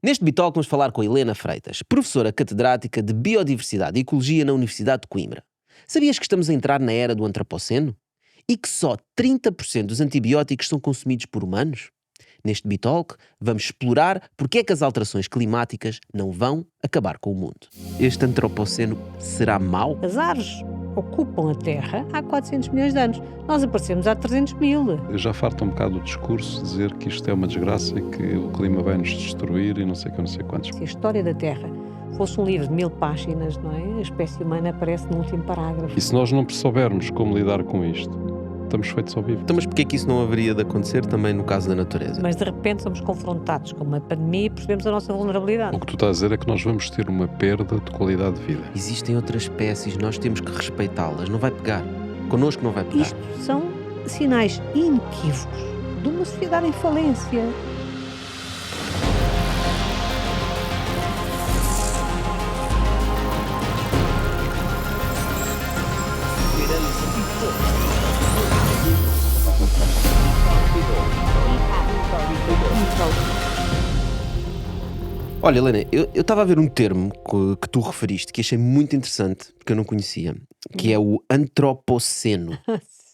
Neste Bitalk vamos falar com a Helena Freitas, professora catedrática de Biodiversidade e Ecologia na Universidade de Coimbra. Sabias que estamos a entrar na era do antropoceno? E que só 30% dos antibióticos são consumidos por humanos? Neste Bitalk vamos explorar porque é que as alterações climáticas não vão acabar com o mundo. Este antropoceno será mau? As árvores ocupam a Terra há 400 milhões de anos. Nós aparecemos há 300 mil. Já farta um bocado o discurso dizer que isto é uma desgraça e que o clima vai nos destruir e não sei o que, não sei quantos. Se a história da Terra fosse um livro de 1000 páginas, não é? A espécie humana aparece no último parágrafo. E se nós não soubermos como lidar com isto, estamos feitos ao vivo. Então, mas porquê é que isso não haveria de acontecer também no caso da natureza? Mas de repente somos confrontados com uma pandemia e percebemos a nossa vulnerabilidade. O que tu estás a dizer é que nós vamos ter uma perda de qualidade de vida. Existem outras espécies, nós temos que respeitá-las. Não vai pegar. Connosco não vai pegar. Isto são sinais inequívocos de uma sociedade em falência. Olha, Helena, eu estava a ver um termo que tu referiste que achei muito interessante, que eu não conhecia, que é o antropoceno,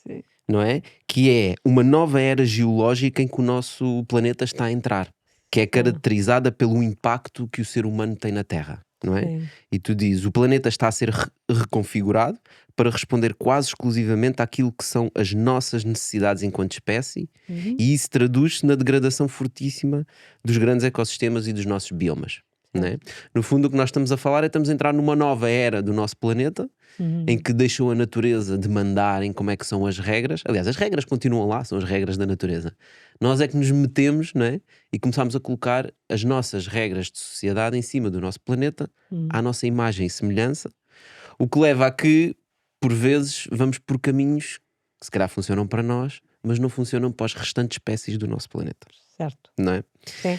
Sim. não é? Que é uma nova era geológica em que o nosso planeta está a entrar, que é caracterizada pelo impacto que o ser humano tem na Terra, não é? Sim. E tu dizes, o planeta está a ser reconfigurado para responder quase exclusivamente àquilo que são as nossas necessidades enquanto espécie, e isso traduz-se na degradação fortíssima dos grandes ecossistemas e dos nossos biomas. Não é? No fundo, o que nós estamos a falar é que estamos a entrar numa nova era do nosso planeta, em que deixou a natureza de mandar em como é que são as regras. Aliás, as regras continuam lá, são as regras da natureza. Nós é que nos metemos, não é? E começamos a colocar as nossas regras de sociedade em cima do nosso planeta, à nossa imagem e semelhança, o que leva a que, por vezes, vamos por caminhos que se calhar funcionam para nós, mas não funcionam para as restantes espécies do nosso planeta, Certo. não é? Sim.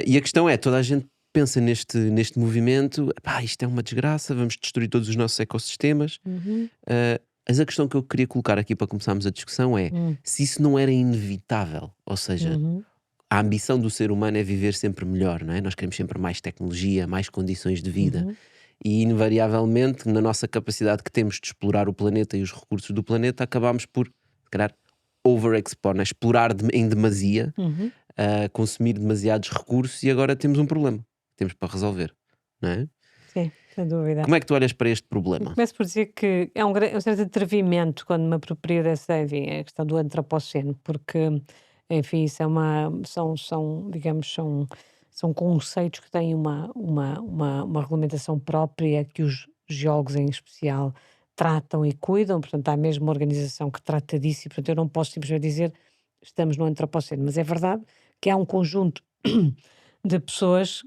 E a questão é, toda a gente pensa neste movimento, pá, isto é uma desgraça, vamos destruir todos os nossos ecossistemas. Mas a questão que eu queria colocar aqui para começarmos a discussão é se isso não era inevitável, ou seja, a ambição do ser humano é viver sempre melhor, não é? Nós queremos sempre mais tecnologia, mais condições de vida. E invariavelmente, na nossa capacidade que temos de explorar o planeta e os recursos do planeta, acabamos por, se calhar, overexplorar, né? Explorar em demasia, consumir demasiados recursos, e agora temos um problema. Temos para resolver, não é? Sim, sem dúvida. Como é que tu olhas para este problema? Começo por dizer que é um certo atrevimento quando me aproprio dessa, enfim, a questão do antropoceno, porque, enfim, isso é digamos, são conceitos que têm uma regulamentação própria, que os geólogos em especial tratam e cuidam. Portanto, há mesmo uma organização que trata disso, e portanto eu não posso simplesmente dizer estamos no antropoceno, mas é verdade que há um conjunto de pessoas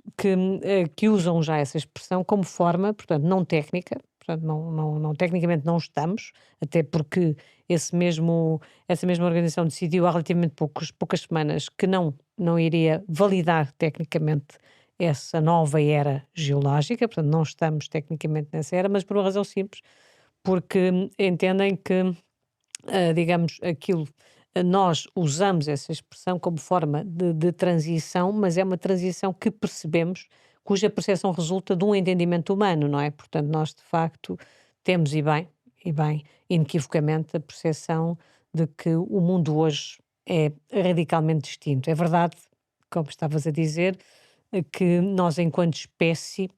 que usam já essa expressão como forma, portanto, não técnica, portanto, tecnicamente não estamos, até porque essa mesma organização decidiu há relativamente poucas semanas que não iria validar tecnicamente essa nova era geológica, portanto, não estamos tecnicamente nessa era, mas por uma razão simples, porque entendem que, digamos, nós usamos essa expressão como forma de transição, mas é uma transição que percebemos, cuja percepção resulta de um entendimento humano, não é? Portanto, nós de facto temos, e bem, inequivocamente, a percepção de que o mundo hoje é radicalmente distinto. É verdade, como estavas a dizer, que nós, enquanto espécie,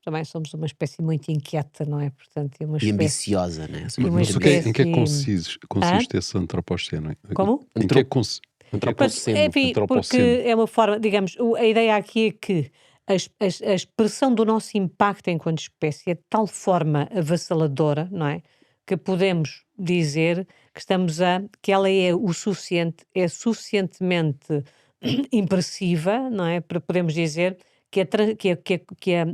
também somos uma espécie muito inquieta, não é? Portanto, é uma E espécie... ambiciosa, né? E uma Mas em que é que espécie- consiste esse antropoceno? Como? Em que é que consiste? Antropoceno. Enfim, porque Antropoceno. é uma forma, digamos, a ideia aqui é que a expressão do nosso impacto enquanto espécie é de tal forma avassaladora, não é? Que podemos dizer que ela é suficientemente impressiva, não é? Para podermos dizer que a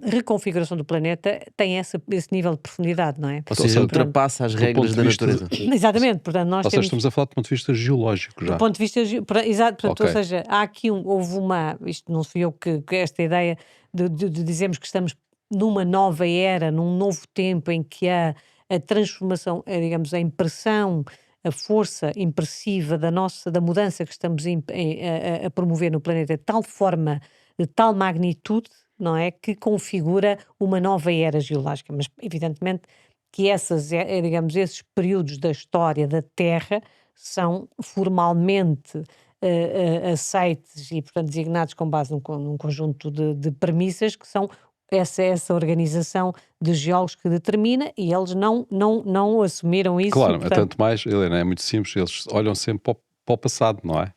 reconfiguração do planeta tem esse nível de profundidade, não é? Ou seja, Portanto, ultrapassa as do regras ponto da de vista natureza. Exatamente, portanto, nós Ou seja, temos... estamos a falar do ponto de vista geológico já. Do ponto de vista, exato, portanto, Ok. ou seja, há aqui isto não fui eu que esta ideia de dizermos que estamos numa nova era, num novo tempo em que a transformação, digamos, a impressão, a força impressiva da mudança que estamos a promover no planeta, de tal forma de tal magnitude, não é, que configura uma nova era geológica. Mas, evidentemente, que digamos, esses períodos da história da Terra são formalmente aceites e, portanto, designados com base num conjunto de premissas que são essa organização de geólogos que determina, e eles não assumiram isso, Claro, é portanto, tanto mais, Helena, é muito simples, eles olham sempre para o passado, não é?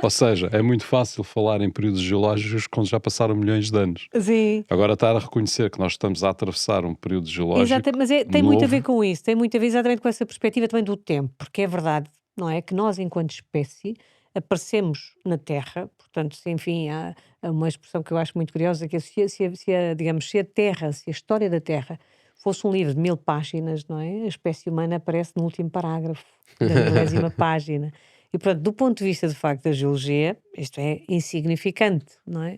Ou seja, é muito fácil falar em períodos geológicos quando já passaram milhões de anos. sim, Agora, estar a reconhecer que nós estamos a atravessar um período geológico exata, mas tem muito a ver novo, com isso, tem muito a ver exatamente com essa perspectiva também do tempo, porque é verdade, não é, que nós, enquanto espécie, aparecemos na Terra, portanto, enfim, há uma expressão que eu acho muito curiosa, que é digamos, se a Terra, se a história da Terra fosse um livro de 1000 páginas, não é? A espécie humana aparece no último parágrafo, da milésima página. E, portanto, do ponto de vista, de facto, da geologia, isto é insignificante, não é?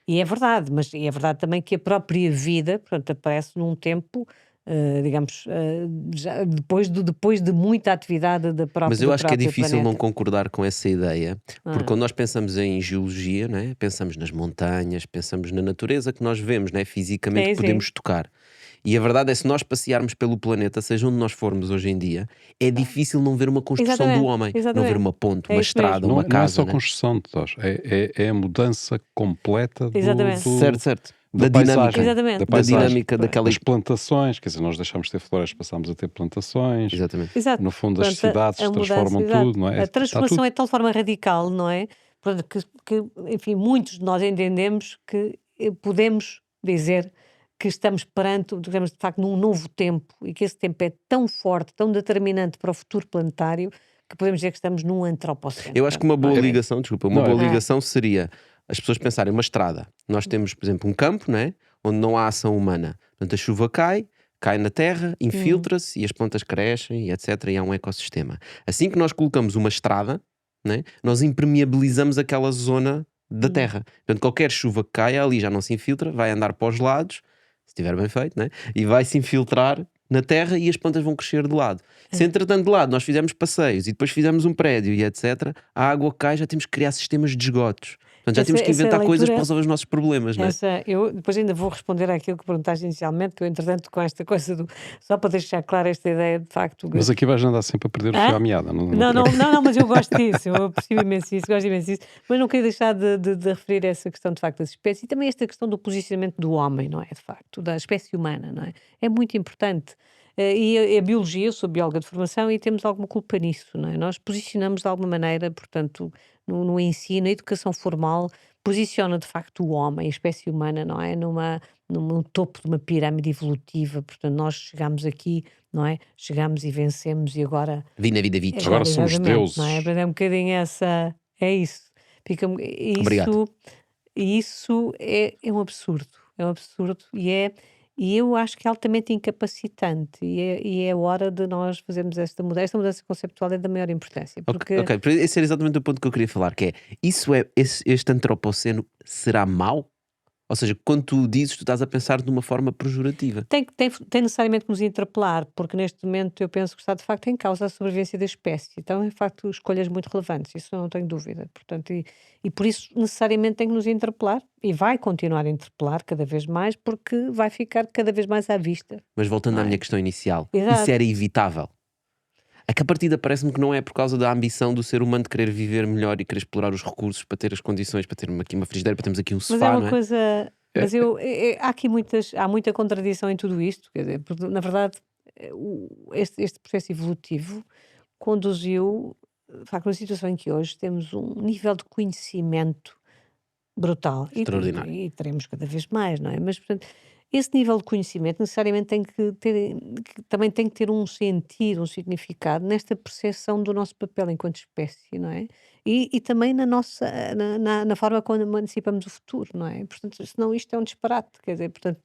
E é verdade, mas é verdade também que a própria vida, portanto, aparece num tempo, digamos, já depois de muita atividade Mas eu do acho que é próprio difícil não planeta. concordar com essa ideia, porque Ah, quando nós pensamos em geologia, né, pensamos nas montanhas, pensamos na natureza que nós vemos, né, fisicamente, que sim, sim, podemos tocar. E a verdade é, se nós passearmos pelo planeta, seja onde nós formos hoje em dia, é difícil não ver uma construção do exatamente, homem, não ver exatamente. uma ponte, É uma isso mesmo, estrada, uma não é casa, só né? construção de tos, é a mudança completa exatamente, Certo, certo. da paisagem, exatamente. da Da paisagem, dinâmica Pois. daquela. das plantações, quer dizer, nós deixamos de ter florestas, passámos a ter plantações, Exatamente. Exato. no fundo as Portanto, cidades a mudança, transformam exato. tudo, não é? A Está transformação tudo. é de tal forma radical, não é? Portanto, enfim, muitos de nós entendemos que podemos dizer que estamos perante, digamos, de facto, num novo tempo e que esse tempo é tão forte, tão determinante para o futuro planetário, que podemos dizer que estamos num antropoceno. Eu acho que uma Não, boa ligação, desculpa, uma não, boa É. ligação seria as pessoas pensarem uma estrada. Nós temos, por exemplo, um campo, né, onde não há ação humana. Portanto, a chuva cai, cai na terra, Hum, infiltra-se e as plantas crescem e etc. E há um ecossistema. Assim que nós colocamos uma estrada, né, nós impermeabilizamos aquela zona da hum. terra. Portanto, qualquer chuva que caia ali já não se infiltra, vai andar para os lados, se estiver bem feito, né, e vai se infiltrar na terra e as plantas vão crescer de lado. Se É. entretanto de lado nós fizermos passeios e depois fizermos um prédio e etc., a água cai, já temos que criar sistemas de esgotos. Portanto, já temos que Essa inventar coisas para leitura. resolver os nossos problemas, não é? Eu depois ainda vou responder àquilo que perguntaste inicialmente, que eu entretanto com esta coisa do, só para deixar clara esta ideia de facto, mas aqui vais andar sempre a perder o fio hã? à meada, não Não, te não, preocupes. não, não, mas eu gosto disso, eu aprecio imenso isso, gosto imenso disso, mas não queria deixar de referir essa questão de facto das espécies e também esta questão do posicionamento do homem, não é? De facto, da espécie humana, não é? É muito importante. E a biologia, eu sou bióloga de formação e temos alguma culpa nisso, não é? Nós posicionamos de alguma maneira, portanto, no ensino, a educação formal posiciona de facto o homem, a espécie humana, não é? No topo de uma pirâmide evolutiva, portanto, nós chegamos aqui, não é? Chegamos e vencemos e agora Vina vida vici. Agora agora somos exatamente, não é? deuses. Aprender um bocadinho essa é isso. Obrigado. Isso é um absurdo e eu acho que é altamente incapacitante e é hora de nós fazermos esta mudança conceptual é da maior importância, Ok, porque ok, esse era exatamente o ponto que eu queria falar, que é, este antropoceno será mau? Ou seja, quando tu dizes, tu estás a pensar de uma forma pejorativa. tem necessariamente que nos interpelar, porque neste momento eu penso que está de facto em causa a sobrevivência da espécie. Então, é de facto, escolhas muito relevantes, isso eu não tenho dúvida. Portanto, e por isso necessariamente tem que nos interpelar e vai continuar a interpelar cada vez mais, porque vai ficar cada vez mais à vista, Mas voltando não à minha é? questão inicial, isso Exato. era evitável? É que a partida parece-me que não é por causa da ambição do ser humano de querer viver melhor e querer explorar os recursos para ter as condições, para ter aqui uma frigideira, para termos aqui um Mas é sofá, uma não é? coisa, É, há aqui há muita contradição em tudo isto, quer dizer, porque na verdade este processo evolutivo conduziu, de facto, a uma situação em que hoje temos um nível de conhecimento brutal Extraordinário. e teremos cada vez mais, não é? Mas, portanto, esse nível de conhecimento necessariamente também tem que ter um sentido, um significado nesta percepção do nosso papel enquanto espécie, não é? E também na forma como antecipamos o futuro, não é? Portanto, senão isto é um disparate, quer dizer, portanto,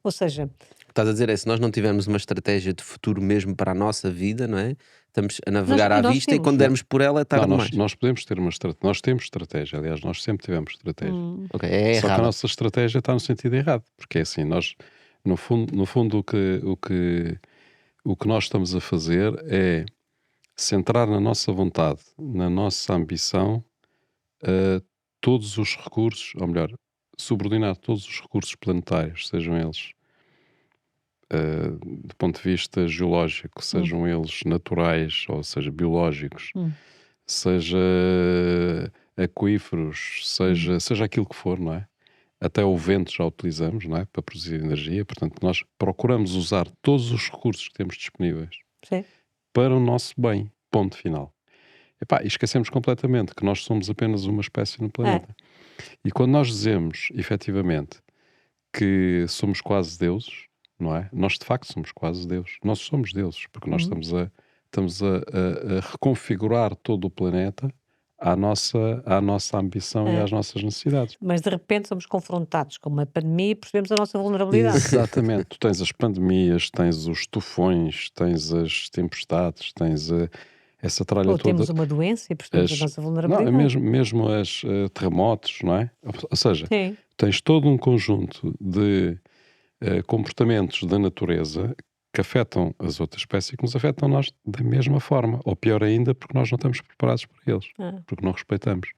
ou seja, O que estás a dizer é, se nós não tivermos uma estratégia de futuro mesmo para a nossa vida, não é? Estamos a nós, navegar à e nós vista e quando temos. não, dermos por ela é não, tarde demais. nós podemos ter uma estratégia, nós temos estratégia, aliás, nós sempre tivemos estratégia. Hum, Ok, é Só que a errada. nossa estratégia está no sentido errado, porque é assim, nós, no fundo o que nós estamos a fazer é centrar na nossa vontade, na nossa ambição, todos os recursos, ou melhor, subordinar todos os recursos planetários, sejam eles do ponto de vista geológico, sejam eles naturais, ou seja, biológicos, seja aquíferos, seja aquilo que for, não é? Até o vento já utilizamos, não é? Para produzir energia. Portanto, nós procuramos usar todos os recursos que temos disponíveis Sim. para o nosso bem. Ponto final. E esquecemos completamente que nós somos apenas uma espécie no planeta. E quando nós dizemos, efetivamente, que somos quase deuses, não é? Nós de facto somos quase deuses. Nós somos deuses, porque nós estamos a reconfigurar todo o planeta à nossa ambição e às nossas necessidades. Mas de repente somos confrontados com uma pandemia e percebemos a nossa vulnerabilidade. Exatamente. Tu tens as pandemias, tens os tufões, tens as tempestades, tens essa tralha Ou toda. temos uma doença e percebemos a nossa Não, vulnerabilidade. mesmo as terremotos, não é? Ou seja, Sim. tens todo um conjunto de comportamentos da natureza que afetam as outras espécies e que nos afetam nós da mesma forma. Ou pior ainda, porque nós não estamos preparados para eles. Porque não respeitamos.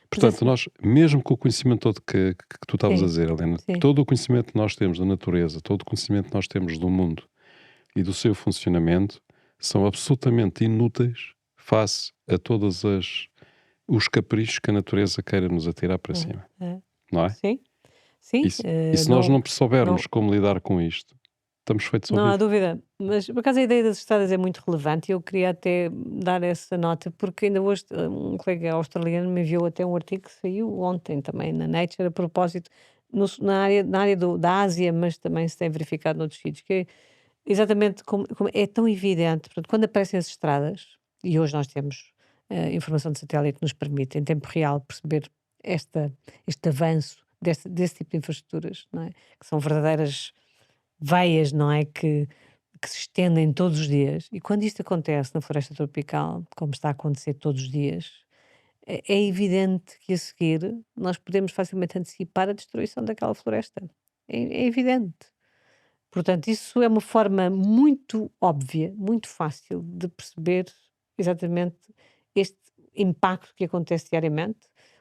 Portanto, nós, mesmo com o conhecimento todo que tu estavas Sim. a dizer, Helena, Sim. todo o conhecimento que nós temos da natureza, todo o conhecimento que nós temos do mundo e do seu funcionamento, são absolutamente inúteis face a todos os caprichos que a natureza queira nos atirar para cima. Não é? Sim. Sim. E se nós não soubermos como lidar com isto, estamos feitos ao Não há bife. dúvida, mas por acaso a ideia das estradas é muito relevante e eu queria até dar essa nota, porque ainda hoje um colega australiano me enviou até um artigo que saiu ontem também na Nature a propósito na área da Ásia, mas também se tem verificado noutros sítios, que é exatamente como é tão evidente, portanto, quando aparecem as estradas, e hoje nós temos informação de satélite que nos permite em tempo real perceber este avanço desse tipo de infraestruturas, não é? Que são verdadeiras veias, não é? Que se estendem todos os dias. E quando isto acontece na floresta tropical, como está a acontecer todos os dias, é evidente que a seguir nós podemos facilmente antecipar a destruição daquela floresta. É evidente. Portanto, isso é uma forma muito óbvia, muito fácil de perceber exatamente este impacto que acontece diariamente,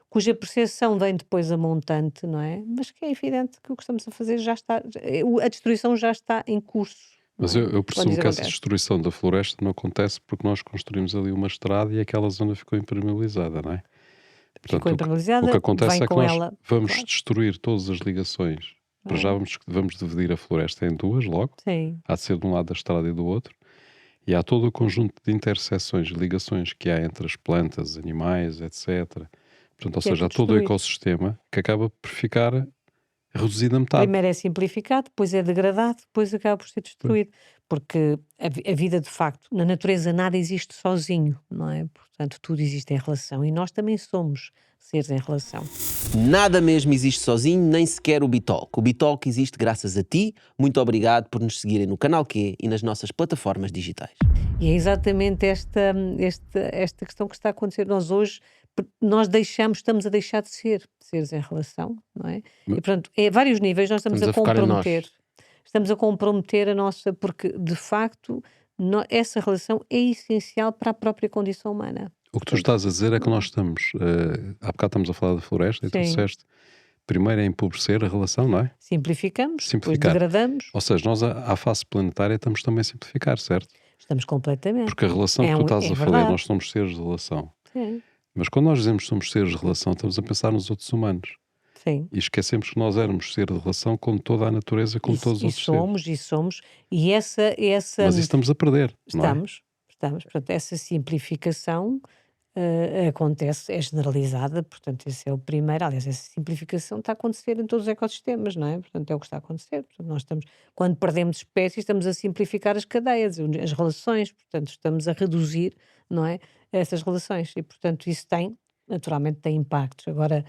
cuja percepção vem depois a montante, não é? Mas que é evidente que o que estamos a fazer já está, a destruição já está em curso. Não Mas é? eu Quando presumo isso que essa acontece. destruição da floresta não acontece porque nós construímos ali uma estrada e aquela zona ficou impermeabilizada, não é? Ficou Portanto, o que impermeabilizada, acontece vem é que com nós ela, vamos claro. destruir todas as ligações. Para já vamos dividir a floresta em duas logo. Sim, Há de ser de um lado da estrada e do outro. E há todo o conjunto de interseções, ligações que há entre as plantas, animais, etc. Portanto, ou que é seja, há tudo todo o destruído. ecossistema que acaba por ficar reduzido a metade. Primeiro é simplificado, depois é degradado, depois acaba por ser destruído. Porque a vida, de facto, na natureza nada existe sozinho, não é? Portanto, tudo existe em relação e nós também somos seres em relação. Nada mesmo existe sozinho, nem sequer o Bitalk. O Bitalk existe graças a ti. Muito obrigado por nos seguirem no canal Q e nas nossas plataformas digitais. E é exatamente esta questão que está a acontecer. Nós hoje, estamos a deixar de ser seres em relação, não é? E, portanto, a vários níveis nós estamos Estamos a a focar em nós. estamos a comprometer a nossa, porque de facto essa relação é essencial para a própria condição humana. O que tu estás a dizer é que nós estamos, há bocado estamos a falar da floresta e tu Sim. disseste, primeiro é empobrecer a relação, não é? Simplificamos, depois Simplificar. degradamos, Ou seja, nós à face planetária estamos também a simplificar, certo? estamos completamente. Porque a relação que tu estás a falar, verdade. nós somos seres de relação. Sim, Mas quando nós dizemos que somos seres de relação, estamos a pensar nos outros humanos. sim. E esquecemos que nós éramos ser de relação como toda a natureza, como todos os outros somos, e essa seres. Mas isso estamos a perder, não é? Estamos. Portanto, essa simplificação acontece, é generalizada, portanto, esse é o primeiro. Aliás, essa simplificação está a acontecer em todos os ecossistemas, não é? Portanto, é o que está a acontecer. Portanto, nós quando perdemos espécies, estamos a simplificar as cadeias, as relações, portanto, estamos a reduzir, não é? Essas relações. E, portanto, isso naturalmente, tem impactos. Agora,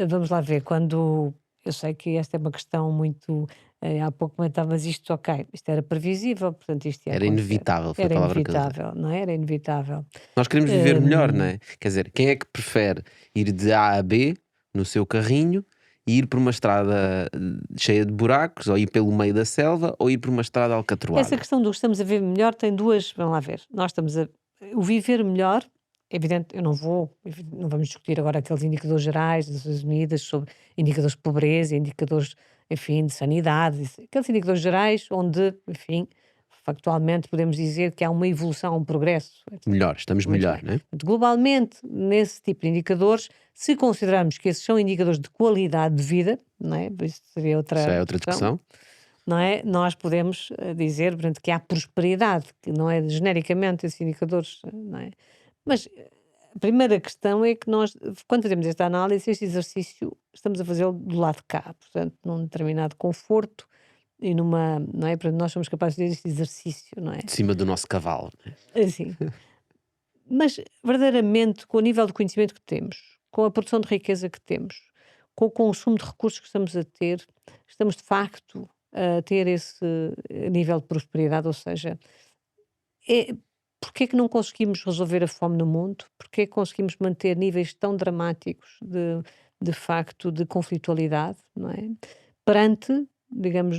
vamos lá ver, quando eu sei que esta é uma questão muito. Há pouco comentavas isto, ok, isto era previsível, portanto, isto ia Era acontecer. inevitável, foi a Era palavra que eu usei. inevitável, não é? Era inevitável. Nós queremos viver melhor, não é? Quer dizer, quem é que prefere ir de A a B no seu carrinho e ir por uma estrada cheia de buracos, ou ir pelo meio da selva, ou ir por uma estrada alcatroada? Essa questão do estamos a viver melhor tem duas. Vamos lá ver. O viver melhor é evidente, não vamos discutir agora aqueles indicadores gerais das Nações Unidas sobre indicadores de pobreza, indicadores, enfim, de sanidade, aqueles indicadores gerais onde, enfim, factualmente podemos dizer que há uma evolução, um progresso, etc. Melhor, estamos Muito melhor, bem. né? Portanto, globalmente, nesse tipo de indicadores, se considerarmos que esses são indicadores de qualidade de vida, não é? Isso seria Isso outra é outra discussão, discussão. não é? Nós podemos dizer, portanto, que há prosperidade, que não é genericamente esses indicadores, não é? Mas a primeira questão é que nós, quando fazemos esta análise, este exercício, estamos a fazê-lo do lado de cá, portanto, num determinado conforto e numa, não é? Portanto, nós somos capazes de fazer este exercício, não é? De cima do nosso cavalo, né? Assim. Mas, verdadeiramente, com o nível de conhecimento que temos, com a produção de riqueza que temos, com o consumo de recursos que estamos a ter, estamos de facto a ter esse nível de prosperidade, ou seja, é, porque é que não conseguimos resolver a fome no mundo? Porque é que conseguimos manter níveis tão dramáticos de facto de conflitualidade, não é? Perante, digamos,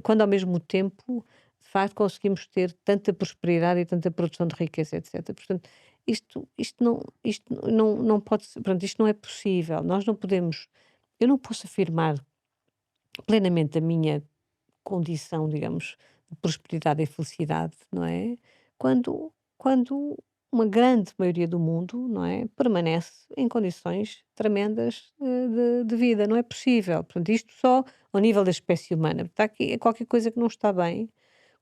quando ao mesmo tempo, de facto, conseguimos ter tanta prosperidade e tanta produção de riqueza, etc. Portanto, isto não pode ser, pronto, isto não é possível. Nós não podemos, eu não posso afirmar plenamente a minha condição, digamos, de prosperidade e felicidade, não é? Quando uma grande maioria do mundo, não é, permanece em condições tremendas de vida, não é possível. Portanto, isto só ao nível da espécie humana. Está aqui qualquer coisa que não está bem.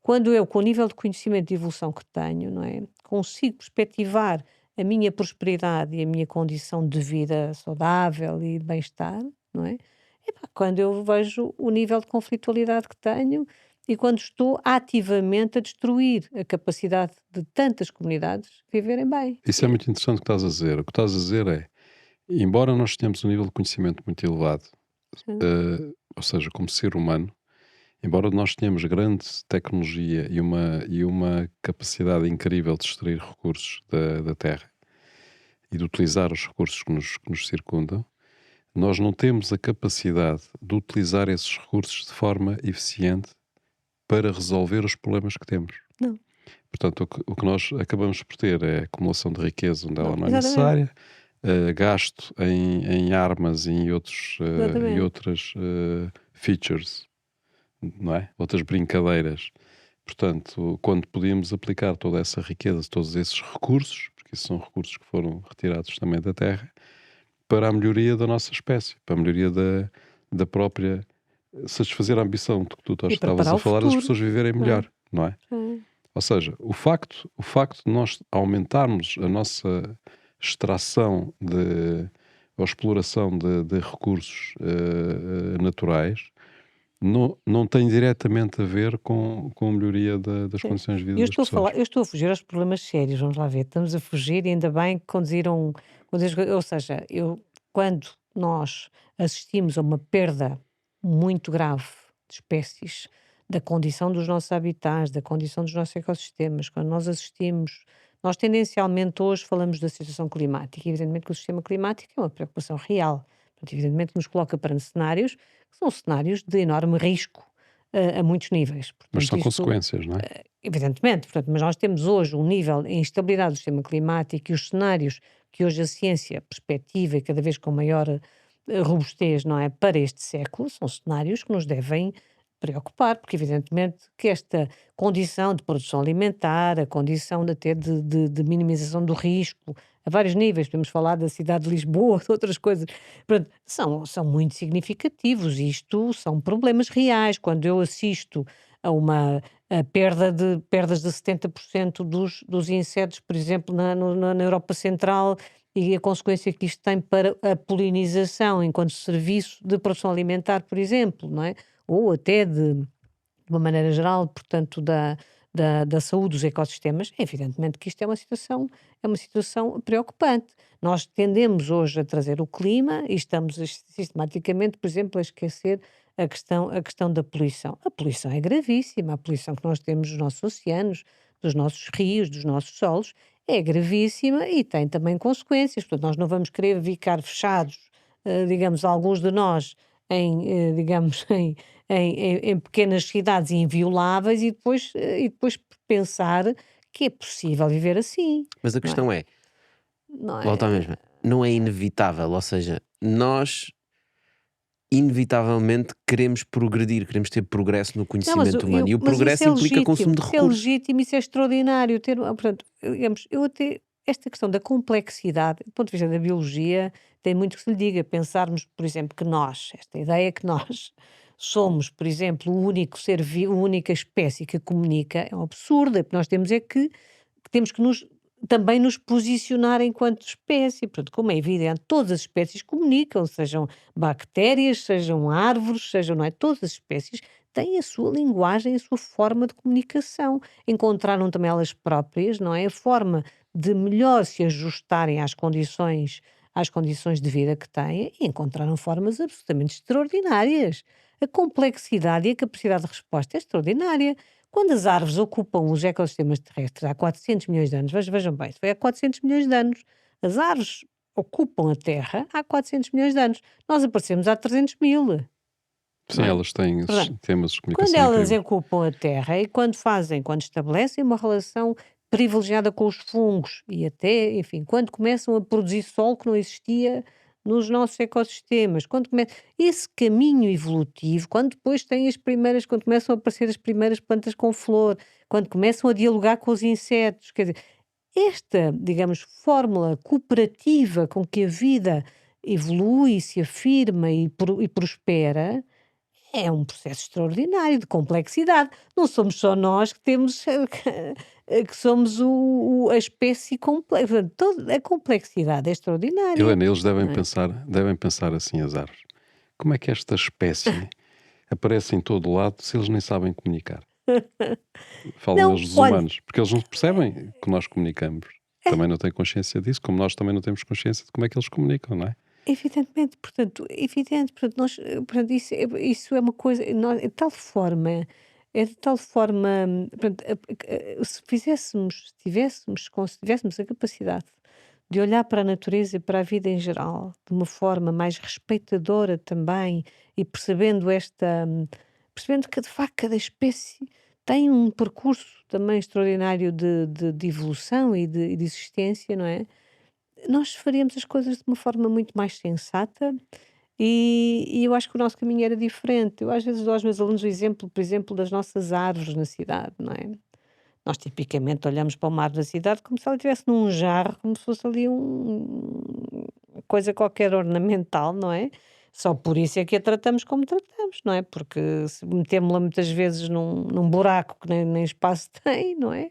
Quando eu, com o nível de conhecimento e evolução que tenho, não é, consigo perspectivar a minha prosperidade e a minha condição de vida saudável e de bem-estar, não é? Epá, quando eu vejo o nível de conflitualidade que tenho e quando estou ativamente a destruir a capacidade de tantas comunidades viverem bem. Isso é muito interessante o que estás a dizer. O que estás a dizer é, embora nós tenhamos um nível de conhecimento muito elevado, Sim, ou seja, como ser humano, embora nós tenhamos grande tecnologia e uma capacidade incrível de extrair recursos da Terra e de utilizar os recursos que nos circundam, nós não temos a capacidade de utilizar esses recursos de forma eficiente para resolver os problemas que temos. não, Portanto, o que nós acabamos por ter é acumulação de riqueza onde ela não, não é exatamente, necessária, gasto em armas e em exatamente. outras features, não é? Outras brincadeiras. Portanto, quando podíamos aplicar toda essa riqueza, todos esses recursos, porque isso são recursos que foram retirados também da Terra, para a melhoria da nossa espécie, para a melhoria da própria, satisfazer a ambição de que tu E estavas preparar a o falar, das futuro, pessoas viverem não é? melhor, não é? Sim. Ou seja, o facto de nós aumentarmos a nossa extração ou exploração de recursos naturais não tem diretamente a ver com a melhoria das Sim. condições de vida Eu das estou a pessoas. falar, eu estou a fugir aos problemas sérios, vamos lá ver. Estamos a fugir e ainda bem que ou seja, quando nós assistimos a uma perda muito grave de espécies, da condição dos nossos habitats, da condição dos nossos ecossistemas, quando nós tendencialmente hoje falamos da situação climática, e evidentemente que o sistema climático é uma preocupação real. Portanto, evidentemente que nos coloca perante cenários que são cenários de enorme risco a muitos níveis. Mas Portanto, são isto consequências, não é? evidentemente, portanto, mas nós temos hoje um nível de instabilidade do sistema climático e os cenários que hoje a ciência perspectiva e cada vez com maior robustez, não é, para este século, são cenários que nos devem preocupar, porque evidentemente que esta condição de produção alimentar, a condição de até de minimização do risco, a vários níveis, podemos falar da cidade de Lisboa, de outras coisas, pronto, são muito significativos. Isto são problemas reais. Quando eu assisto a perdas de 70% dos insetos, por exemplo, na Europa Central, e a consequência que isto tem para a polinização enquanto serviço de produção alimentar, por exemplo, não é? Ou até de uma maneira geral, portanto, da saúde dos ecossistemas, evidentemente que isto é uma situação preocupante. Nós tendemos hoje a trazer o clima e estamos sistematicamente, por exemplo, a esquecer a questão da poluição. A poluição é gravíssima, a poluição que nós temos dos nossos oceanos, dos nossos rios, dos nossos solos, é gravíssima e tem também consequências. Portanto, nós não vamos querer ficar fechados, digamos, alguns de nós digamos, em pequenas cidades invioláveis e depois pensar que é possível viver assim, Mas a não é? questão é, Não volta à é? mesma, não é inevitável, ou seja, nós inevitavelmente queremos progredir, queremos ter progresso no Não, mas, conhecimento humano, e o mas isso progresso é implica consumo legítimo, de isso é recursos. legítimo, isso é extraordinário. Portanto, digamos, eu até, esta questão da complexidade, do ponto de vista da biologia, tem muito que se lhe diga. Pensarmos, por exemplo, que nós, esta ideia que nós somos, por exemplo, o único ser vivo, a única espécie que comunica, é um absurdo, porque nós temos é que temos que também nos posicionar enquanto espécie. Portanto, como é evidente, todas as espécies comunicam, sejam bactérias, sejam árvores, sejam, não é? Todas as espécies têm a sua linguagem, a sua forma de comunicação. Encontraram também elas próprias, não é? A forma de melhor se ajustarem às condições de vida que têm, e encontraram formas absolutamente extraordinárias. A complexidade e a capacidade de resposta é extraordinária. Quando as árvores ocupam os ecossistemas terrestres há 400 milhões de anos, vejam bem, isso foi há 400 milhões de anos. As árvores ocupam a Terra há 400 milhões de anos. Nós aparecemos há 300 mil, Sim, não é? elas têm Portanto, sistemas de quando comunicação elas incríveis. ocupam a Terra e quando estabelecem uma relação privilegiada com os fungos e até, enfim, quando começam a produzir sol que não existia nos nossos ecossistemas, esse caminho evolutivo, quando depois têm quando começam a aparecer as primeiras plantas com flor, quando começam a dialogar com os insetos, quer dizer, esta, digamos, fórmula cooperativa com que a vida evolui, se afirma e prospera, é um processo extraordinário de complexidade. Não somos só nós que temos que somos a espécie complexa. Toda a complexidade é extraordinária, Helena, eles não é? devem pensar assim, as árvores. Como é que esta espécie aparece em todo o lado se eles nem sabem comunicar? Falam Não, eles dos olha, humanos, porque eles não percebem que nós comunicamos. Também não têm consciência disso, como nós também não temos consciência de como é que eles comunicam, não é? evidentemente, portanto, evidente, portanto, portanto, isso é uma coisa, é de tal forma, portanto, se tivéssemos a capacidade de olhar para a natureza e para a vida em geral de uma forma mais respeitadora também e percebendo que de facto cada espécie tem um percurso também extraordinário de evolução e de existência, não é? Nós faríamos as coisas de uma forma muito mais sensata e eu acho que o nosso caminho era diferente. Eu às vezes dou aos meus alunos o exemplo, por exemplo, das nossas árvores na cidade, não é? Nós tipicamente olhamos para uma árvore da cidade como se ela estivesse num jarro, como se fosse ali coisa qualquer ornamental, não é? Só por isso é que a tratamos como tratamos, não é? Porque se metemos-la muitas vezes num buraco que nem espaço tem, não é?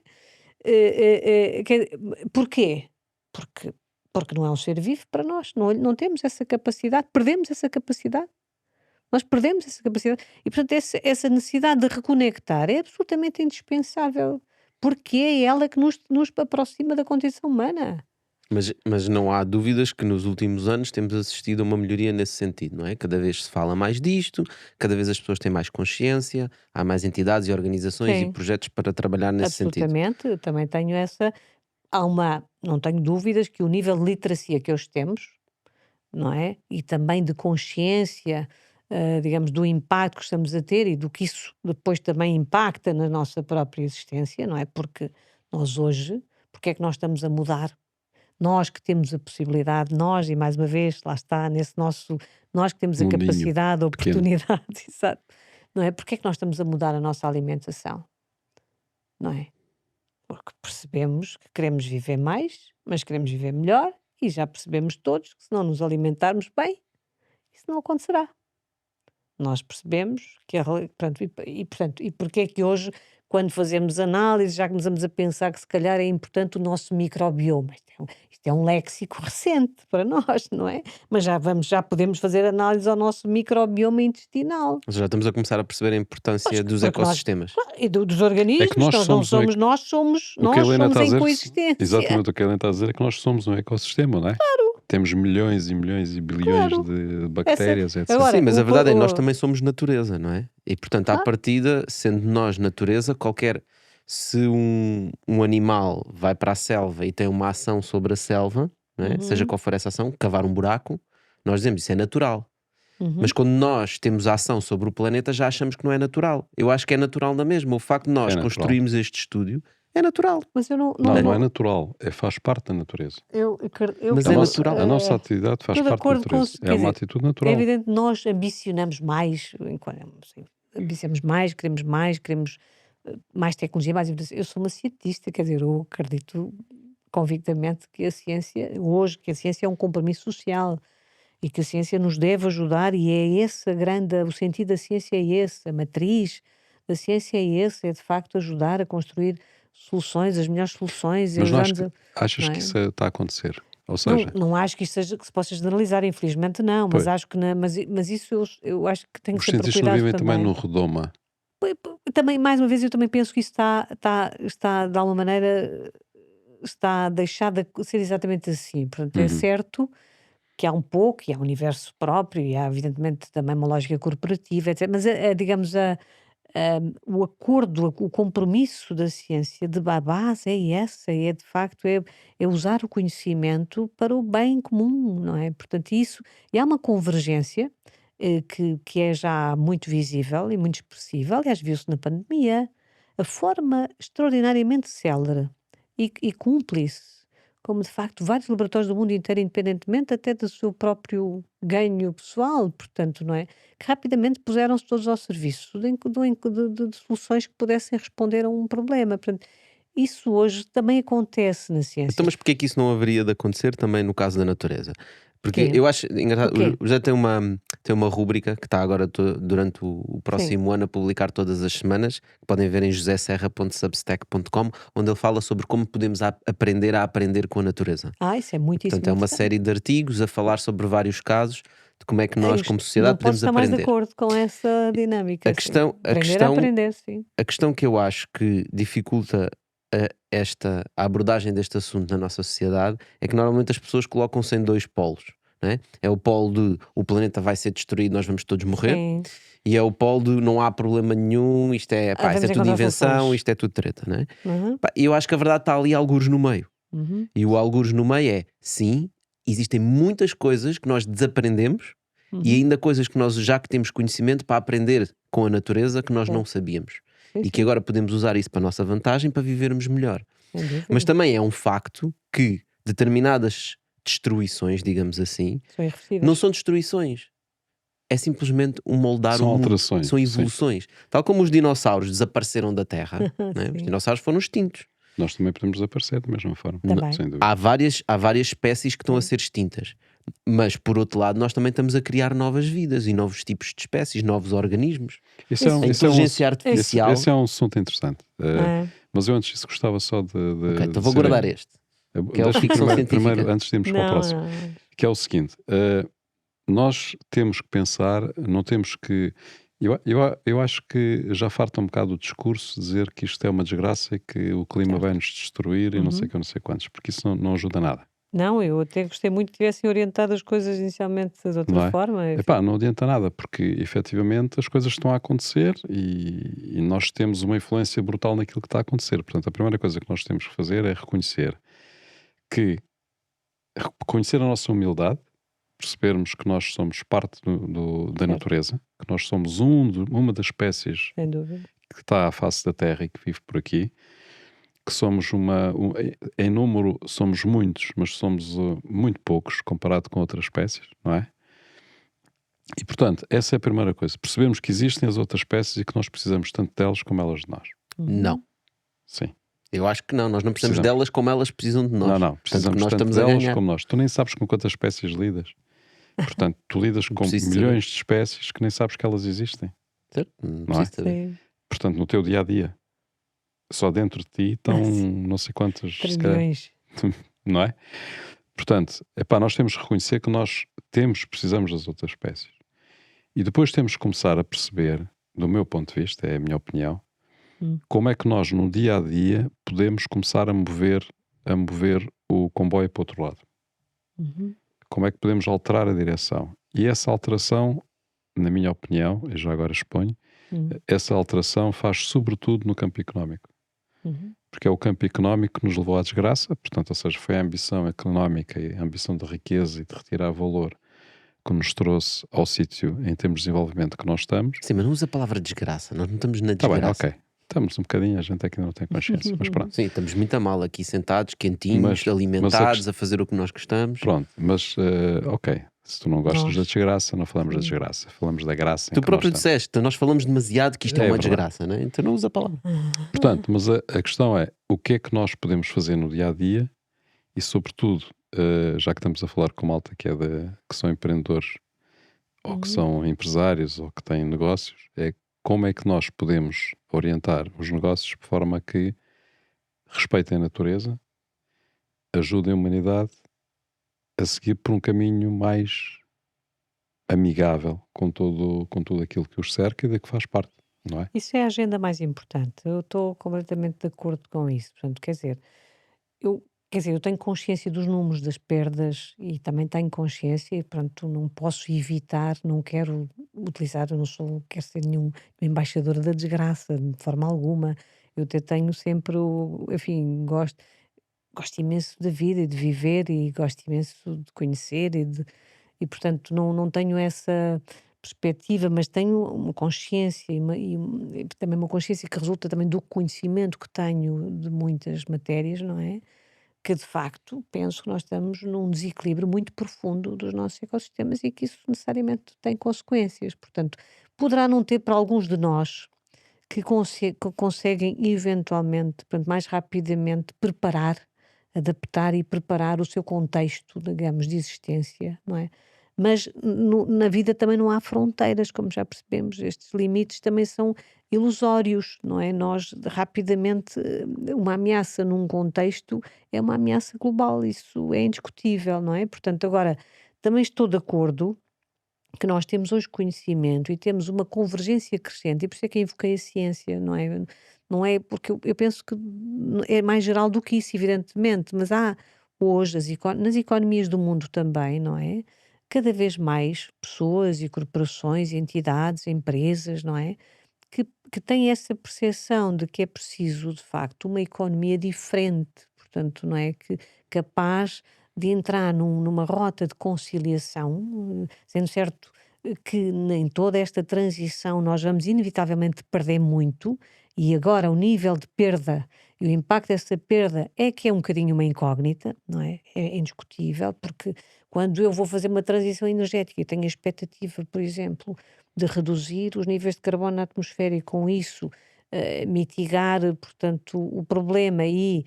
Porquê? Porque, porque não é um ser vivo para nós, não temos essa capacidade, perdemos essa capacidade. Nós perdemos essa capacidade e, portanto, essa necessidade de reconectar é absolutamente indispensável, porque é ela que nos aproxima da condição humana. Mas não há dúvidas que nos últimos anos temos assistido a uma melhoria nesse sentido, não é? Cada vez se fala mais disto, cada vez as pessoas têm mais consciência, há mais entidades e organizações e Sim, projetos para trabalhar nesse sentido. absolutamente. Eu também tenho essa. Não tenho dúvidas que o nível de literacia que hoje temos, não é? E também de consciência, digamos, do impacto que estamos a ter e do que isso depois também impacta na nossa própria existência, não é? Porque nós hoje, porque é que nós estamos a mudar? Nós que temos a possibilidade, nós, e mais uma vez, lá está, nós que temos a Mundinho capacidade, a pequeno. oportunidade, exato, não é? Porque é que nós estamos a mudar a nossa alimentação, não é? Porque percebemos que queremos viver mais, mas queremos viver melhor e já percebemos todos que se não nos alimentarmos bem, isso não acontecerá. Nós percebemos que pronto, portanto, e porque é que hoje, quando fazemos análise, já começamos a pensar que se calhar é importante o nosso microbioma. Isto é um léxico recente para nós, não é? Mas já podemos fazer análise ao nosso microbioma intestinal. Mas já estamos a começar a perceber a Pois, importância dos porque nós, ecossistemas. claro, e dos É que organismos, nós nós não somos somos, o que a nós Helena somos está a em dizer, coexistência. exatamente o que a Helena está a dizer é que nós somos um ecossistema, não é? Temos milhões e milhões e bilhões Claro. de Essa, bactérias, etc. Sim, agora, mas a verdade é que nós também somos natureza, não é? E portanto, à claro. partida, sendo nós natureza, se um animal vai para a selva e tem uma ação sobre a selva, não é? Seja Uhum, qual for essa ação, cavar um buraco, nós dizemos isso é natural. Mas uhum. quando nós temos a ação sobre o planeta, já achamos que não é natural. Eu acho que é natural na mesma. O facto de É nós natural. construirmos este estúdio É natural. Mas eu não, Não, não, não é natural, faz parte da natureza. Mas A é nossa, natural. a nossa atividade faz Estou de parte da acordo com. natureza. É Quer uma dizer, atitude é natural. evidente que nós ambicionamos mais, assim, ambicionamos mais, queremos mais tecnologia, mais inovação. Eu sou uma cientista, quer dizer, eu acredito convictamente que a ciência, hoje, que a ciência é um compromisso social e que a ciência nos deve ajudar, e é esse o sentido da ciência é esse, a matriz da ciência é esse, é de facto ajudar a construir soluções, as melhores soluções, e Mas não ajudarmos achas não que é? isso está a acontecer? Ou Não, seja, não acho que isto seja, que se possa generalizar, infelizmente não, mas pois, acho que mas isso eu acho que tem que os ser por cientistas não cuidado vivem também no também. redoma, Também, mais uma vez, eu também penso que isso está de alguma maneira, está deixado de ser exatamente assim. Portanto, é Uhum. certo que há um pouco, e há um universo próprio, e há evidentemente também uma lógica corporativa, etc. Mas, digamos, o acordo, o compromisso da ciência de base é essa, é de facto, é usar o conhecimento para o bem comum, não é? Portanto, isso, e há uma convergência que é já muito visível e muito expressiva, aliás, viu-se na pandemia, a forma extraordinariamente célere e cúmplice, como de facto vários laboratórios do mundo inteiro, independentemente até do seu próprio ganho pessoal, portanto, não é? Que rapidamente puseram-se todos ao serviço de soluções que pudessem responder a um problema. Portanto, isso hoje também acontece na ciência. Então, mas porquê é que isso não haveria de acontecer também no caso da natureza? Porque Porquê? eu acho O engraçado, quê? o José tem uma rúbrica que está agora durante o Sim. próximo ano a publicar todas as semanas, que podem ver em joseserra.substack.com, onde ele fala sobre como podemos aprender a aprender com a natureza. Isso é E, portanto, muitíssimo é uma interessante. série de artigos a falar sobre vários casos de como é que nós, como Não sociedade, posso podemos estar mais de aprender. acordo com essa A dinâmica, sim. questão, a Aprender a questão aprender, sim. A questão que eu acho que dificulta a abordagem deste assunto na nossa sociedade é que normalmente as pessoas colocam-se em dois polos. Não é? É o polo de o planeta vai ser destruído, nós vamos todos morrer, Sim. e é o polo de não há problema nenhum, isto é Vamos tudo encontrar invenção, soluções. isto é tudo treta. Não é? Uhum, E eu acho que a verdade está ali algures no meio. uhum, E o algures no meio é sim, existem muitas coisas que nós desaprendemos e uhum. ainda coisas que nós já que temos conhecimento para aprender com a natureza que nós não Certo. sabíamos. Sim, E que sim, agora podemos usar isso para a nossa vantagem para vivermos melhor. sem Mas dúvida. também é um facto que determinadas destruições, digamos assim, São não irreversíveis. são destruições. É simplesmente um moldar o são mundo. alterações, São sim. evoluções. Tal como os dinossauros desapareceram da Terra, né? Os Sim, dinossauros foram extintos. Nós também podemos desaparecer da mesma forma, também. sem dúvida. Há várias espécies que estão a Sim. ser extintas. Mas, por outro lado, nós também estamos a criar novas vidas e novos tipos de espécies, novos organismos. Isso é um, A isso é um, inteligência esse, artificial. esse é um assunto interessante. É. Mas eu antes disso gostava só Ok, de então vou dizer guardar este, que é o deixa-me ficção primeiro, científica. antes de irmos para o Não, próximo, não. que é o seguinte: nós temos que pensar, não temos que. Eu acho que já farta um bocado o discurso dizer que isto é uma desgraça e que o clima Certo. vai nos destruir e não sei Uhum. o que, não sei quantos, porque isso não ajuda nada, Não, eu até gostei muito que tivessem orientado as coisas inicialmente de outra não é? forma. Epá, não adianta nada, porque efetivamente as coisas estão a acontecer e nós temos uma influência brutal naquilo que está a acontecer. Portanto, a primeira coisa que nós temos que fazer é reconhecer a nossa humildade, percebermos que nós somos parte da Certo, natureza, que nós somos uma das espécies sem dúvida. que está à face da Terra e que vive por aqui, que somos em número somos muitos, mas somos muito poucos comparado com outras espécies, não é? E portanto, essa é a primeira coisa. Percebemos que existem as outras espécies e que nós precisamos tanto delas como elas de nós. Não. Uhum. Sim, Eu acho que não. Nós não precisamos precisamos. delas como elas precisam de nós. Não, Tanto que precisamos nós tanto estamos a delas ganhar. como nós. Tu nem sabes com quantas espécies lidas. Portanto, tu lidas Não com preciso saber. milhões de espécies que nem sabes que elas existem, Certo? Não não é? preciso saber. Sim, Portanto, no teu dia a dia, só dentro de ti estão não sei quantas, se calhar, trilhões. não é? Portanto, nós temos que reconhecer que nós precisamos das outras espécies. E depois temos que começar a perceber, do meu ponto de vista, é a minha opinião, Hum. como é que nós no dia a dia podemos começar a mover o comboio para o outro lado. Uhum. Como é que podemos alterar a direção? E essa alteração, na minha opinião, e já agora exponho, Uhum. essa alteração faz sobretudo no campo económico. Uhum. Porque é o campo económico que nos levou à desgraça, portanto, ou seja, foi a ambição económica e a ambição de riqueza e de retirar valor que nos trouxe ao sítio em termos de desenvolvimento que nós estamos. Sim, mas não usa a palavra desgraça. Nós não estamos na Está bem, desgraça. ok. Estamos um bocadinho, a gente é que ainda não tem consciência, mas pronto. Sim, estamos muito a mal aqui sentados, quentinhos, Mas alimentados, a fazer o que nós gostamos. Pronto, mas ok, se tu não gostas da Nós. desgraça, não falamos da desgraça, falamos da graça em Tu que nós próprio estamos. disseste, nós falamos demasiado que isto é É uma verdade. desgraça, não é? Então não usa a palavra. Portanto, mas a questão é, o que é que nós podemos fazer no dia-a-dia e sobretudo, já que estamos a falar com malta que são empreendedores ou que são empresários ou que têm negócios, é como é que nós podemos orientar os negócios de forma a que respeitem a natureza, ajudem a humanidade a seguir por um caminho mais amigável com tudo aquilo que os cerca e da que faz parte, não é? Isso é a agenda mais importante. Eu estou completamente de acordo com isso. Portanto, quer dizer, eu tenho consciência dos números das perdas e também tenho consciência e, pronto, não posso evitar, não quero utilizar, eu não sou, quero ser nenhum embaixador da desgraça, de forma alguma. Eu até tenho sempre, enfim, gosto imenso da vida e de viver e gosto imenso de conhecer e portanto não tenho essa perspectiva, mas tenho uma consciência e também uma consciência que resulta também do conhecimento que tenho de muitas matérias, não é? Que de facto penso que nós estamos num desequilíbrio muito profundo dos nossos ecossistemas e que isso necessariamente tem consequências. Portanto, poderá não ter para alguns de nós que conseguem eventualmente, portanto, mais rapidamente adaptar e preparar o seu contexto, digamos, de existência, não é? Mas na vida também não há fronteiras, como já percebemos, estes limites também são ilusórios, não é? Nós rapidamente, uma ameaça num contexto é uma ameaça global, isso é indiscutível, não é? Portanto, agora, também estou de acordo que nós temos hoje conhecimento e temos uma convergência crescente, e por isso é que invoquei a ciência, não é? Não é porque eu penso que é mais geral do que isso, evidentemente, mas há hoje, nas economias do mundo também, não é? Cada vez mais pessoas e corporações, entidades, empresas, não é? Que têm essa percepção de que é preciso, de facto, uma economia diferente, portanto, não é? Capaz de entrar numa rota de conciliação, sendo certo que em toda esta transição nós vamos inevitavelmente perder muito, e agora o nível de perda e o impacto dessa perda é que é um bocadinho uma incógnita, não é? É indiscutível, porque quando eu vou fazer uma transição energética e tenho a expectativa, por exemplo, de reduzir os níveis de carbono na atmosfera e com isso mitigar, portanto, o problema e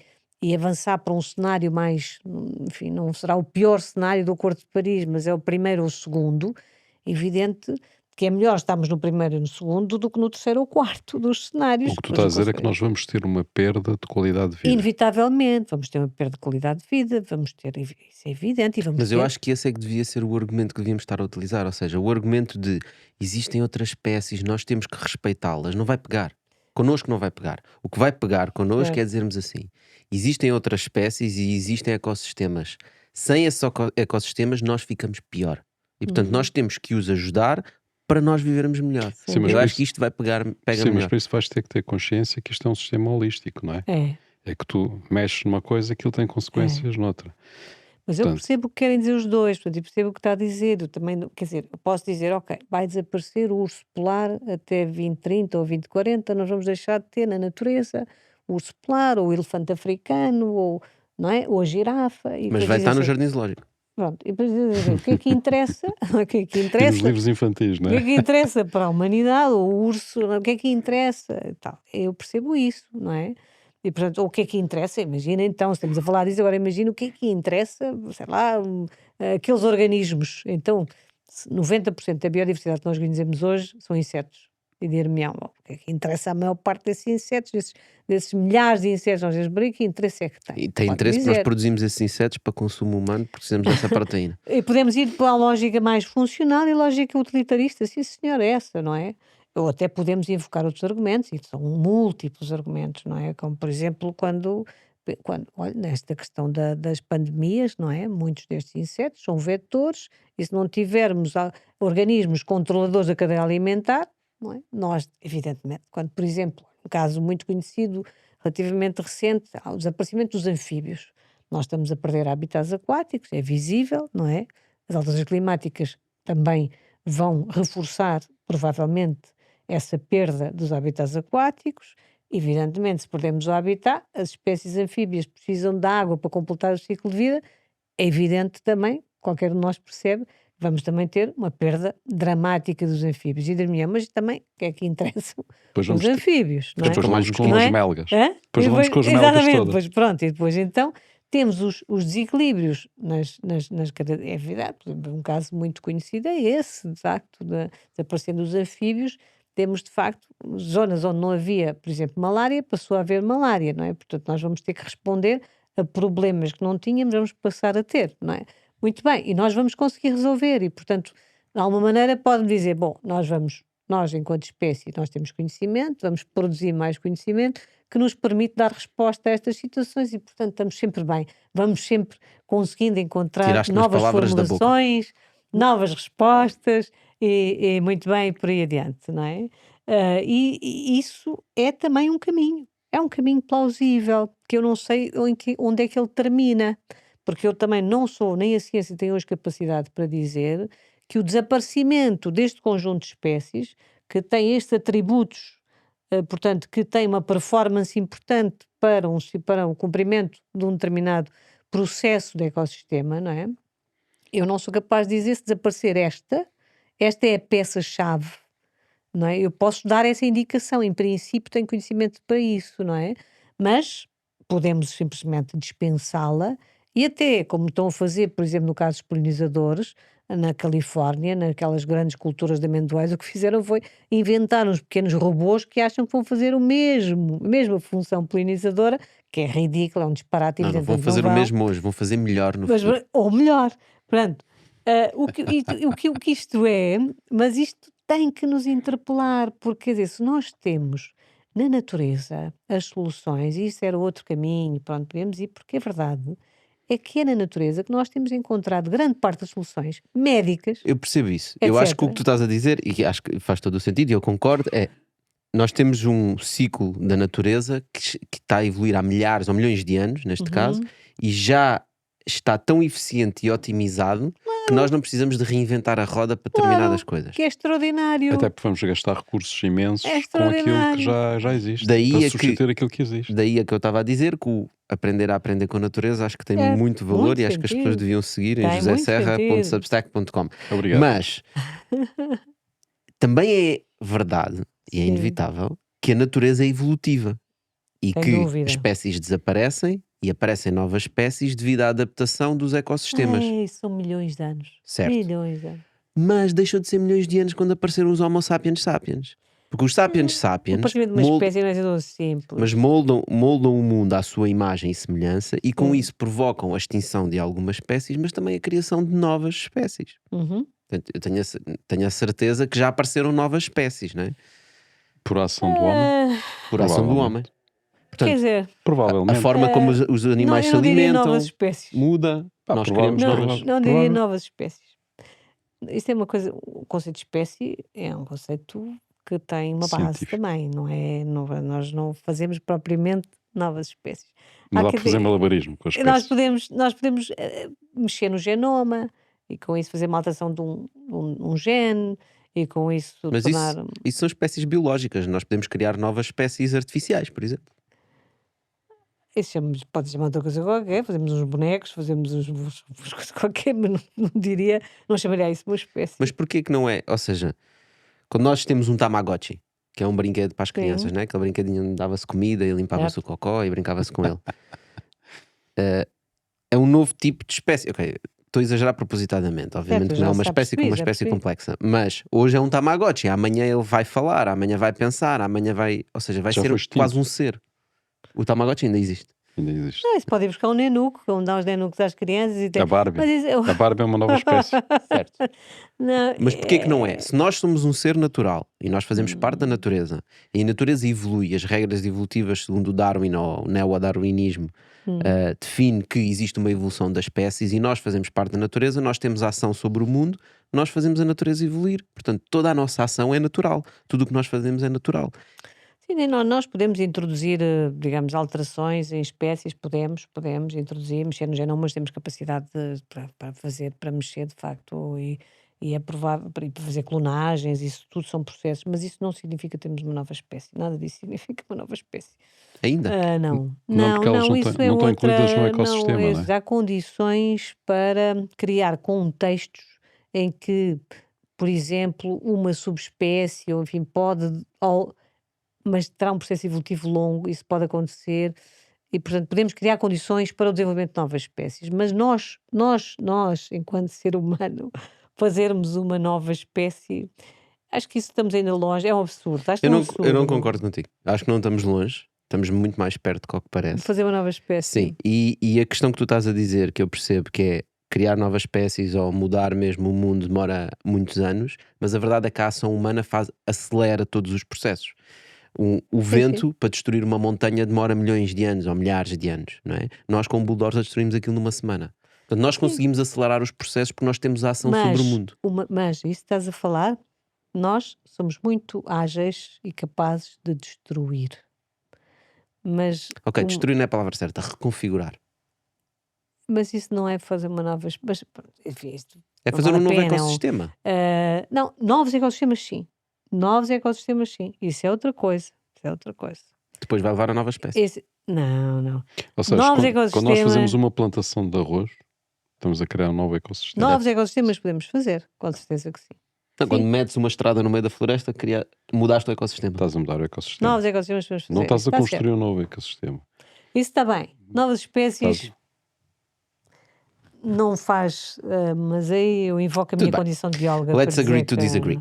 avançar para um cenário mais, enfim, não será o pior cenário do Acordo de Paris, mas é o primeiro ou o segundo, evidente que é melhor estarmos no primeiro e no segundo do que no terceiro ou quarto dos cenários. O que tu Mas estás a dizer é que nós vamos ter uma perda de qualidade de vida. inevitavelmente, vamos ter uma perda de qualidade de vida, vamos ter, isso é evidente, e vamos Mas eu ter. acho que esse é que devia ser o argumento que devíamos estar a utilizar, ou seja, o argumento de existem outras espécies, nós temos que respeitá-las, não vai pegar. Connosco não vai pegar. O que vai pegar connosco é Certo. dizermos assim: existem outras espécies e existem ecossistemas. Sem esses ecossistemas, nós ficamos pior. E portanto, nós temos que os ajudar para nós vivermos melhor. Sim, mas Eu por acho isso- que isto pega Sim, mas melhor. por isso vais ter que ter consciência que isto é um sistema holístico, não é? É. É que tu mexes numa coisa e aquilo tem consequências noutra. Mas eu Portanto, percebo o que querem dizer os dois, portanto, eu percebo o que está a dizer. Eu também, quer dizer, eu posso dizer, ok, vai desaparecer o urso polar até 2030 ou 2040, nós vamos deixar de ter na natureza o urso polar, ou o elefante africano, ou, não é? Ou a girafa. E Mas depois vai dizem estar no assim, jardim zoológico. pronto, e depois dizem assim, o que é que interessa? O que é que e nos interessa? livros infantis, não O que é é? que interessa para a humanidade, ou o urso, o que é que interessa? E tal. Eu percebo isso, não é? E portanto, o que é que interessa? Imagina então, se estamos a falar disso, agora imagina o que é que interessa, sei lá, aqueles organismos. Então, 90% da biodiversidade que nós conhecemos hoje são insetos. E dir-me-ão, o que é que interessa a maior parte desses insetos, desses milhares de insetos, nós dizemos, que interesse é que tem? E tem Pode interesse porque nós dizer. produzimos esses insetos para consumo humano, porque precisamos dessa proteína. E podemos ir para a lógica mais funcional e lógica utilitarista, sim senhor, é essa, não é? Ou até podemos invocar outros argumentos, e são múltiplos argumentos, não é? Como, por exemplo, olha, nesta questão das pandemias, não é? Muitos destes insetos são vetores, e se não tivermos organismos controladores da cadeia alimentar, não é? Nós, evidentemente, quando, por exemplo, um caso muito conhecido, relativamente recente, ao desaparecimento dos anfíbios. Nós estamos a perder habitats aquáticos, é visível, não é? As alterações climáticas também vão reforçar, provavelmente, essa perda dos habitats aquáticos. Evidentemente, se perdemos o habitat, as espécies anfíbias precisam de água para completar o ciclo de vida. É evidente também, qualquer um de nós percebe, vamos também ter uma perda dramática dos anfíbios. E dir-me-ão, mas também, o que é que interessam Depois os vamos ter, anfíbios, não Ficamos é? depois com mais levamos com Não as é? melgas. Hã? Depois E levamos depois, com as melgas exatamente, todas. depois pronto, e depois então temos os desequilíbrios é verdade, por exemplo, um caso muito conhecido é esse, de facto, desaparecendo dos anfíbios, temos de facto zonas onde não havia, por exemplo, malária, passou a haver malária, não é? Portanto, nós vamos ter que responder a problemas que não tínhamos, vamos passar a ter, não é? Muito bem, e nós vamos conseguir resolver, e portanto, de alguma maneira pode-me dizer, bom, nós enquanto espécie, nós temos conhecimento, vamos produzir mais conhecimento, que nos permite dar resposta a estas situações e, portanto, estamos sempre bem. Vamos sempre conseguindo encontrar Tiraste-me as novas palavras da boca. formulações, novas respostas e muito bem por aí adiante, não é? E isso é também um caminho. É um caminho plausível, que eu não sei onde é que ele termina, porque eu também não sou, nem a ciência tem hoje capacidade para dizer que o desaparecimento deste conjunto de espécies, que tem estes atributos portanto, que tem uma performance importante para o cumprimento de um determinado processo do ecossistema, não é? Eu não sou capaz de dizer se desaparecer esta é a peça-chave, não é? Eu posso dar essa indicação, em princípio tenho conhecimento para isso, não é? Mas podemos simplesmente dispensá-la e até, como estão a fazer, por exemplo, no caso dos polinizadores, na Califórnia, naquelas grandes culturas de amendoais, o que fizeram foi inventar uns pequenos robôs que acham que vão fazer a mesma função polinizadora, que é ridículo, é um disparate, Não vão evidentemente não fazer o vão. mesmo hoje, vão fazer melhor no Mas, futuro. ou melhor, pronto. O que isto é, mas isto tem que nos interpelar, porque, quer dizer, se nós temos na natureza as soluções, e isso era outro caminho, pronto, podemos ir, porque é verdade, é que é na natureza que nós temos encontrado grande parte das soluções médicas, Eu percebo isso. Eu acho que o que etc. tu estás a dizer, e acho que faz todo o sentido, e eu concordo, é nós temos um ciclo da natureza que está a evoluir há milhares ou milhões de anos, neste caso, Uhum. e já está tão eficiente e otimizado que nós não precisamos de reinventar a roda para determinadas Claro, coisas. que é extraordinário. Até porque vamos gastar recursos É imensos com aquilo que extraordinário. já existe, Daí para é que, substituir aquilo que existe. daí é que eu estava a dizer que o aprender a aprender com a natureza acho que tem Certo, muito valor muito e acho que as pessoas sentido. deviam seguir em Tem muito sentido. joseserra.substack.com. Obrigado. Mas também é verdade e é Sim, inevitável que a natureza é evolutiva e sem que dúvida. espécies desaparecem e aparecem novas espécies devido à adaptação dos ecossistemas, Ai, são milhões de anos. certo? Milhões de anos. Mas deixou de ser milhões de anos quando apareceram os Homo sapiens sapiens. Porque os sapiens O sapiens aparecimento de uma espécie não é assim tão simples. moldam o mundo à sua imagem e semelhança e com Sim. isso provocam a extinção de algumas espécies, mas também a criação de novas espécies. Uhum. Portanto, eu tenho a certeza que já apareceram novas espécies, não é? Por ação do homem? Ah, Por ação do homem. Provavelmente. quer Portanto, dizer, a Provavelmente. forma como os não, animais eu se não diria alimentam novas espécies. muda. Pá, Nós queremos provável- novas. Não diria provável- novas espécies. Isto é uma coisa, o conceito de espécie é um conceito que tem uma base Científico. também, não é? Nós não fazemos propriamente novas espécies. Mas dá quer para fazer dizer, malabarismo com as nós espécies. podemos mexer no genoma e com isso fazer uma alteração de um gene e com isso Mas tornar. isso são espécies biológicas. Nós podemos criar novas espécies artificiais, por exemplo. Isso pode chamar outra coisa qualquer, fazemos uns bonecos, fazemos uns coisas qualquer, mas não diria, não chamaria isso uma espécie. Mas porquê que não é? Ou seja, quando nós temos um Tamagotchi, que é um brinquedo para as crianças, Sim. né? Aquele brinquedinho onde dava-se comida e limpava-se o cocó e brincava-se com ele. É um novo tipo de espécie. Ok, estou a exagerar propositadamente. Obviamente que não é uma espécie como uma espécie complexa. Mas hoje é um Tamagotchi. Amanhã ele vai falar, amanhã vai pensar, amanhã vai. Ou seja, vai Já ser foi extinto. quase um ser. O Tamagotchi ainda existe. Ainda existe. Não, isso pode ir buscar um nenuco, como dá os nenucos às crianças e tem. A Barbie. Mas isso, A Barbie é uma nova espécie. Certo. não, Mas porquê que não é? Se nós somos um ser natural e nós fazemos parte da natureza e a natureza evolui, as regras evolutivas segundo o Darwin ou o neo-darwinismo define que existe uma evolução das espécies e nós fazemos parte da natureza, nós temos ação sobre o mundo, nós fazemos a natureza evoluir. Portanto, toda a nossa ação é natural. Tudo o que nós fazemos é natural. sim, nós podemos introduzir, digamos, alterações em espécies, podemos introduzir, mexer no genoma, mas temos capacidade para fazer, para mexer de facto e é provável para fazer clonagens, isso tudo são processos, mas isso não significa termos uma nova espécie, nada disso significa uma nova espécie. Ainda? Não, Não, porque elas não, isso é não estão incluídas no outra, não, ecossistema, não é? há condições para criar contextos em que, por exemplo, uma subespécie, ou enfim, mas terá um processo evolutivo longo, isso pode acontecer, e portanto podemos criar condições para o desenvolvimento de novas espécies, mas nós, enquanto ser humano, fazermos uma nova espécie, acho que isso estamos ainda longe, é um absurdo, acho que é um Eu não absurdo concordo contigo. Acho que não estamos longe. Estamos muito mais perto do que de parece. fazer uma nova Sim, espécie. e a questão que tu estás a dizer, que eu percebo que é criar novas espécies ou mudar mesmo o mundo demora muitos anos, mas a verdade é que a ação humana acelera todos os processos. O Sim, sim. vento para destruir uma montanha demora milhões de anos ou milhares de anos, não é? Nós com o bulldozer destruímos aquilo numa semana. Portanto, nós Sim. conseguimos acelerar os processos porque nós temos a ação sobre o mundo. Mas isso estás a falar, nós somos muito ágeis e capazes de destruir. Mas, Ok, destruir não é a palavra certa, reconfigurar. mas isso não é fazer uma nova. Mas, enfim, isto É não fazer vale um a novo pena. ecossistema. Não, novos ecossistemas sim. Novos ecossistemas sim. Isso é outra coisa. Isso é outra coisa. Depois vai levar a nova espécie. Não. Ou seja, Novos quando nós fazemos ecossistemas. uma plantação de arroz, estamos a criar um novo ecossistema. Novos ecossistemas podemos fazer, com certeza que sim. Não, quando Sim. metes uma estrada no meio da floresta, mudaste o ecossistema. Estás a mudar o ecossistema. Novos ecossistemas podemos fazer. Não estás Isso a está construir certo. um novo ecossistema. Isso está bem. Novas espécies. Estás- Não faz, mas aí eu invoco a Tudo minha bem. condição de bióloga Let's para agree dizer to que... disagree.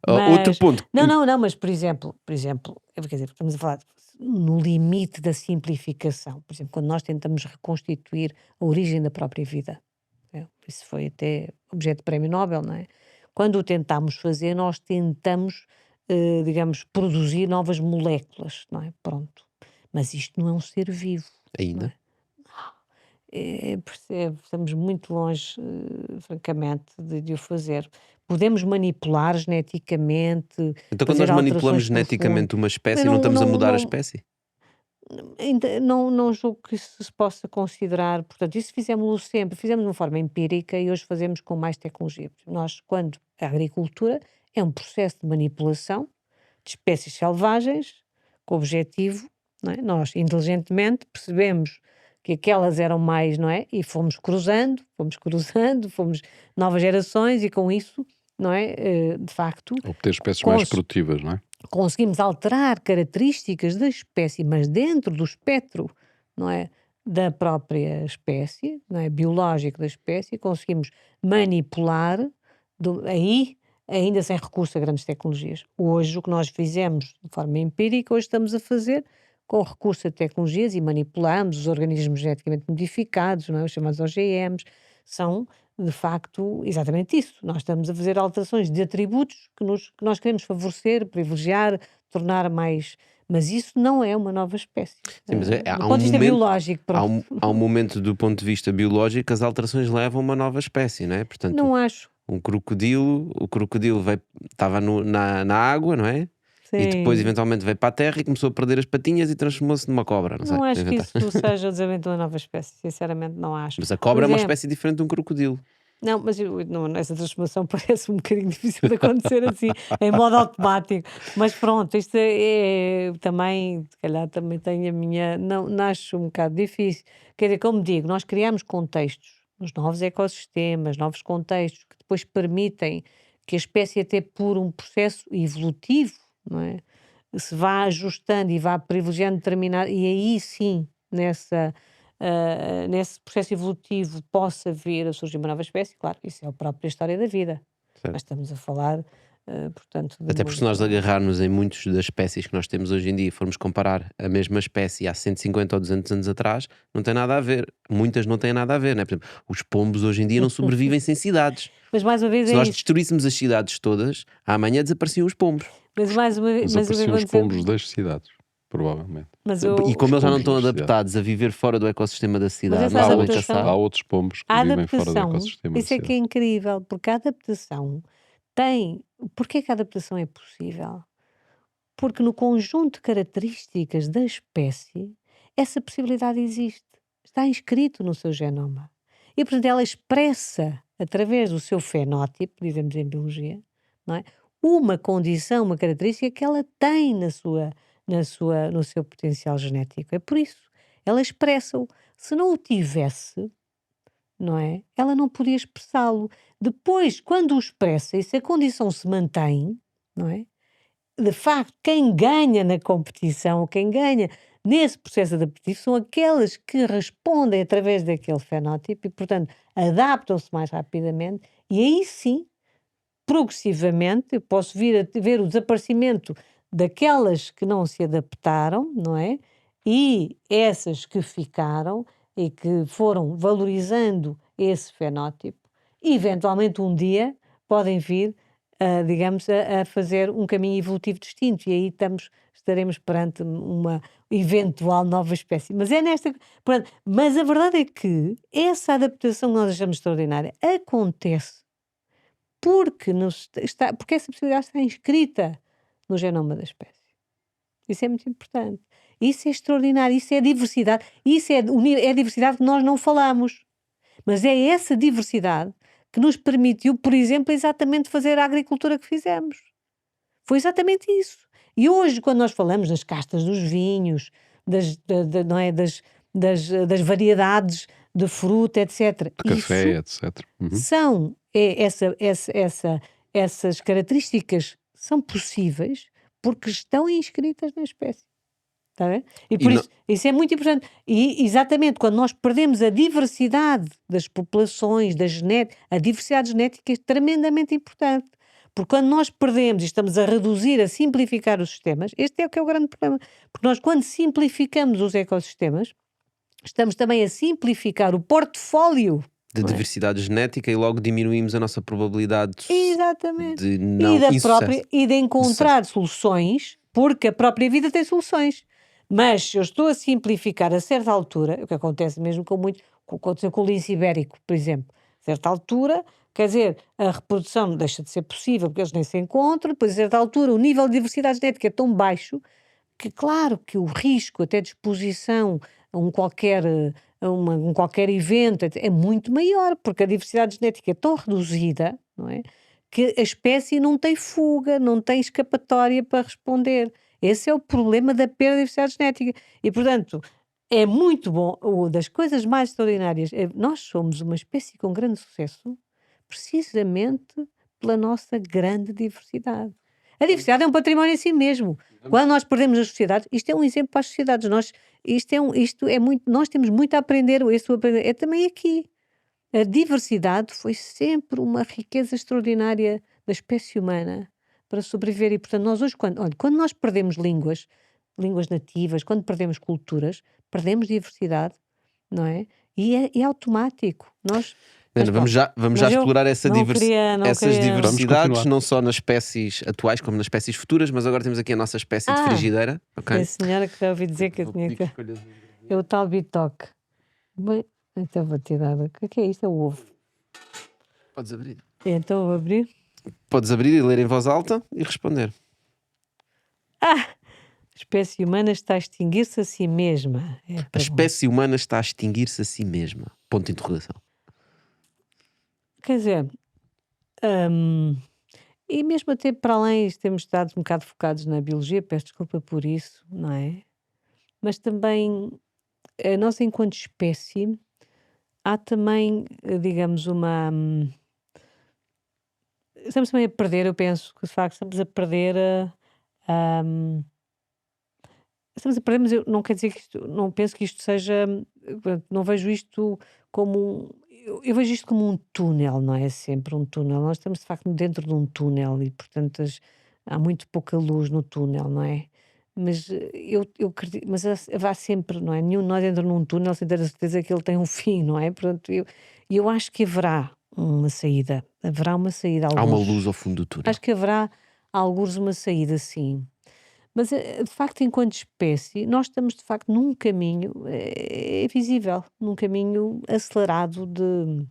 Mas, Outro ponto. não, mas por exemplo, quer dizer, estamos a falar no limite da simplificação. Por exemplo, quando nós tentamos reconstituir a origem da própria vida. Isso foi até objeto de prémio Nobel, não é? Quando o tentámos fazer, nós tentamos, digamos, produzir novas moléculas, não é? Pronto. Mas isto não é um ser vivo. Ainda. Percebo, estamos muito longe, francamente, de o fazer. Podemos manipular geneticamente, Então, quando fazer nós manipulamos alterações profundas. geneticamente uma espécie, Eu não não, estamos a não, mudar a não, espécie? ainda não julgo que isso se possa considerar. Portanto, isso fizemos sempre, fizemos de uma forma empírica e hoje fazemos com mais tecnologia. Nós, quando a agricultura é um processo de manipulação de espécies selvagens, com o objetivo, não é? Nós inteligentemente percebemos que aquelas eram mais, não é? E fomos novas gerações e com isso, não é? De facto, Obter espécies mais cons- produtivas, não é? conseguimos alterar características da espécie, mas dentro do espectro, não é? Da própria espécie, não é? Biológico da espécie, conseguimos manipular aí, ainda sem recurso a grandes tecnologias. Hoje, o que nós fizemos de forma empírica, hoje estamos a fazer com recurso a tecnologias e manipulamos os organismos geneticamente modificados, não é? Os chamados OGMs, são de facto exatamente isso. Nós estamos a fazer alterações de atributos que nós queremos favorecer, privilegiar, tornar mais. Mas isso não é uma nova espécie. Sim, mas Do há ponto um de vista momento, biológico, pronto. há um momento do ponto de vista biológico, as alterações levam a uma nova espécie, não é? Portanto, Não acho. o crocodilo estava na água, não é? E depois Sim. eventualmente veio para a terra e começou a perder as patinhas e transformou-se numa cobra, não sei. Não acho que inventar. isso seja o desenvolvimento de uma nova espécie. Sinceramente, não acho. Mas a Por cobra é uma exemplo, espécie diferente de um crocodilo. não, mas essa transformação parece um bocadinho difícil de acontecer assim, em modo automático. Mas pronto, isto também, se calhar também tem a minha. Não acho um bocado difícil. Quer dizer, como digo, nós criamos contextos, nos novos ecossistemas, novos contextos, que depois permitem que a espécie, até por um processo evolutivo, não é? Se vá ajustando e vá privilegiando determinado. E aí sim, nesse processo evolutivo possa vir a surgir uma nova espécie, claro, isso é a própria história da vida. Certo. Mas estamos a falar, portanto, de Até porque se nós agarrarmos em muitas das espécies que nós temos hoje em dia e formos comparar a mesma espécie há 150 ou 200 anos atrás, não tem nada a ver. Muitas não têm nada a ver, né? Por exemplo, os pombos hoje em dia não sobrevivem sem cidades. Mas mais uma vez Se é nós isso. destruíssemos as cidades todas, amanhã desapareciam os pombos. Mas mais uma vez, Mas mas o que apareciam os aconteceu. pombos das cidades, provavelmente. Mas E eu, como eles já não pombos estão das adaptados a viver fora do ecossistema da cidade, essa não sabem adaptação- caçar. Há outros pombos que a vivem fora do adaptação, ecossistema da isso é que é cidade. incrível, porque a adaptação tem. Porquê que a adaptação é possível? Porque no conjunto de características da espécie, essa possibilidade existe. Está inscrito no seu genoma. E, portanto, ela expressa através do seu fenótipo, dizemos em biologia, não é? Uma condição, uma característica que ela tem no seu potencial genético. É por isso. Ela expressa-o. Se não o tivesse, não é? Ela não podia expressá-lo. Depois, quando o expressa e se a condição se mantém, não é? De facto, quem ganha na competição, quem ganha nesse processo adaptativo, são aquelas que respondem através daquele fenótipo e, portanto, adaptam-se mais rapidamente, e aí sim, progressivamente, eu posso vir a ver o desaparecimento daquelas que não se adaptaram, não é? E essas que ficaram e que foram valorizando esse fenótipo, e eventualmente um dia podem vir, digamos, a fazer um caminho evolutivo distinto, e aí estaremos perante uma eventual nova espécie. Mas é nesta. Pronto, mas a verdade é que essa adaptação que nós achamos extraordinária acontece porque essa possibilidade está inscrita no genoma da espécie. Isso é muito importante. Isso é extraordinário, isso é diversidade, isso é a diversidade que nós não falamos. Mas é essa diversidade que nos permitiu, por exemplo, exatamente fazer a agricultura que fizemos. Foi exatamente isso. E hoje, quando nós falamos das castas dos vinhos, não é, das variedades de fruta, etc., De café, isso etc. Uhum. são essas características são possíveis porque estão inscritas na espécie. Está a ver? E E por não, isso é muito importante. E exatamente quando nós perdemos a diversidade das populações, a diversidade genética é tremendamente importante. Porque quando nós perdemos e estamos a reduzir, a simplificar os sistemas, este é o que é o grande problema. Porque nós, quando simplificamos os ecossistemas, estamos também a simplificar o portfólio, de não é? diversidade genética e logo diminuímos a nossa probabilidade Exatamente. de E não da insucesso. própria e de encontrar soluções, porque a própria vida tem soluções. Mas se eu estou a simplificar a certa altura, o que acontece mesmo aconteceu com o lince ibérico, por exemplo. A certa altura, quer dizer, a reprodução deixa de ser possível porque eles nem se encontram, depois a certa altura o nível de diversidade genética é tão baixo que claro que o risco até de exposição a um qualquer evento é muito maior, porque a diversidade genética é tão reduzida, não é? Que a espécie não tem fuga, não tem escapatória para responder. Esse é o problema da perda de diversidade genética. E, portanto, é muito bom, das coisas mais extraordinárias, nós somos uma espécie com grande sucesso, precisamente pela nossa grande diversidade. A diversidade é um património em si mesmo. Quando nós perdemos as sociedades, isto é um exemplo para as sociedades. Nós temos muito a aprender. É também aqui. A diversidade foi sempre uma riqueza extraordinária da espécie humana para sobreviver. E, portanto, nós hoje, quando nós perdemos línguas nativas, quando perdemos culturas, perdemos diversidade, não é? E é automático. Mas Vamos pronto. já Mas eu explorar não queria, não essas queria. Vamos diversidades, continuar. não só nas espécies atuais, como nas espécies futuras, mas agora temos aqui a nossa espécie de Ah, frigideira. Ok? a senhora que já ouvi dizer que eu tinha que. É o tal bitoque. Bem, então vou tirar. O que é isto? É o ovo. Podes abrir. Então vou abrir. Podes abrir e ler em voz alta e responder. A espécie humana está a extinguir-se a si mesma. É a A pergunta. espécie humana está a extinguir-se a si mesma. Ponto de interrogação. Quer dizer, e mesmo até para além, temos estado um bocado focados na biologia, peço desculpa por isso, não é? Mas também, nós enquanto espécie, há também, digamos, estamos também a perder, eu penso que de facto estamos a perder, hum, estamos a perder, mas eu não quer dizer que não penso que isto seja, não vejo isto como eu vejo isto como um túnel, não é sempre um túnel. Nós estamos de facto dentro de um túnel e, portanto, há muito pouca luz no túnel, não é? Mas eu acredito, mas há sempre, não é? Nenhum de nós entra num túnel sem ter a certeza que ele tem um fim, não é? Portanto, eu acho que haverá uma saída, Há uma alguns. luz ao fundo do túnel. Acho que haverá alguns uma saída, sim. Mas, de facto, enquanto espécie, nós estamos, de facto, num caminho, é visível, num caminho acelerado de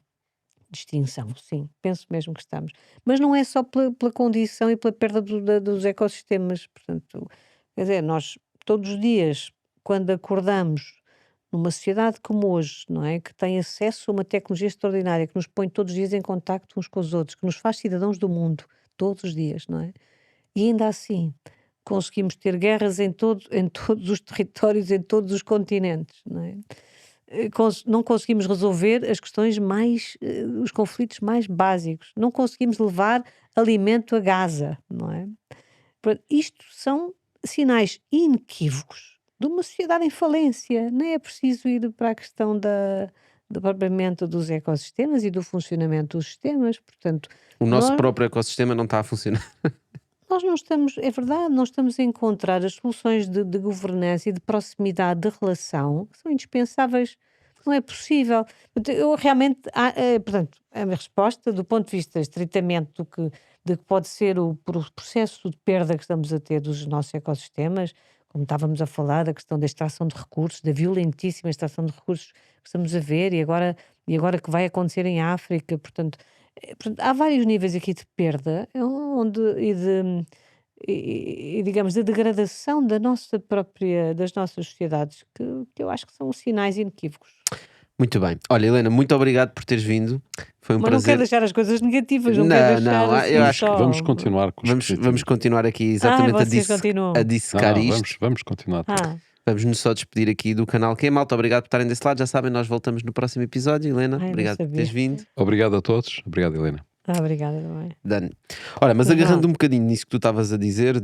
extinção, sim, penso mesmo que estamos. Mas não é só pela condição e pela perda dos ecossistemas, portanto, quer dizer, nós todos os dias, quando acordamos, numa sociedade como hoje, não é? Que tem acesso a uma tecnologia extraordinária, que nos põe todos os dias em contacto uns com os outros, que nos faz cidadãos do mundo, todos os dias, não é? E ainda assim, conseguimos ter guerras em todos os territórios, em todos os continentes, não é? Não conseguimos resolver as questões os conflitos mais básicos, não conseguimos levar alimento a Gaza, não é? Pronto, isto são sinais inequívocos de uma sociedade em falência. Nem é preciso ir para a questão propriamente dos ecossistemas e do funcionamento dos sistemas. Portanto, O nosso nós, próprio ecossistema não está a funcionar. nós não estamos, é verdade, não estamos a encontrar as soluções de governança e de proximidade de relação que são indispensáveis. Não é possível. Portanto, eu realmente, portanto, a minha resposta, do ponto de vista estritamente de que pode ser o processo de perda que estamos a ter dos nossos ecossistemas, como estávamos a falar, da questão da extração de recursos, da violentíssima extração de recursos que estamos a ver e agora que vai acontecer em África, portanto, há vários níveis aqui de perda e digamos, de degradação das nossas sociedades, que eu acho que são sinais inequívocos. Muito bem. Olha, Helena, muito obrigado por teres vindo. Foi um Mas não quero prazer. deixar as coisas negativas, não quero Não, deixar não, eu assim acho que Vamos só. continuar com os vamos positivos. continuar aqui exatamente Vocês a continuam. dissecar Não, isto. vamos continuar. Ah, Vamos nos só despedir aqui do canal. Quem é malta, obrigado por estarem desse lado. Já sabem, nós voltamos no próximo episódio. Helena, não obrigado por teres sabia. vindo. Obrigado a todos. Obrigado, Helena. Obrigada também. Dani. Ora, mas Mas agarrando vá. um bocadinho nisso que tu estavas a dizer,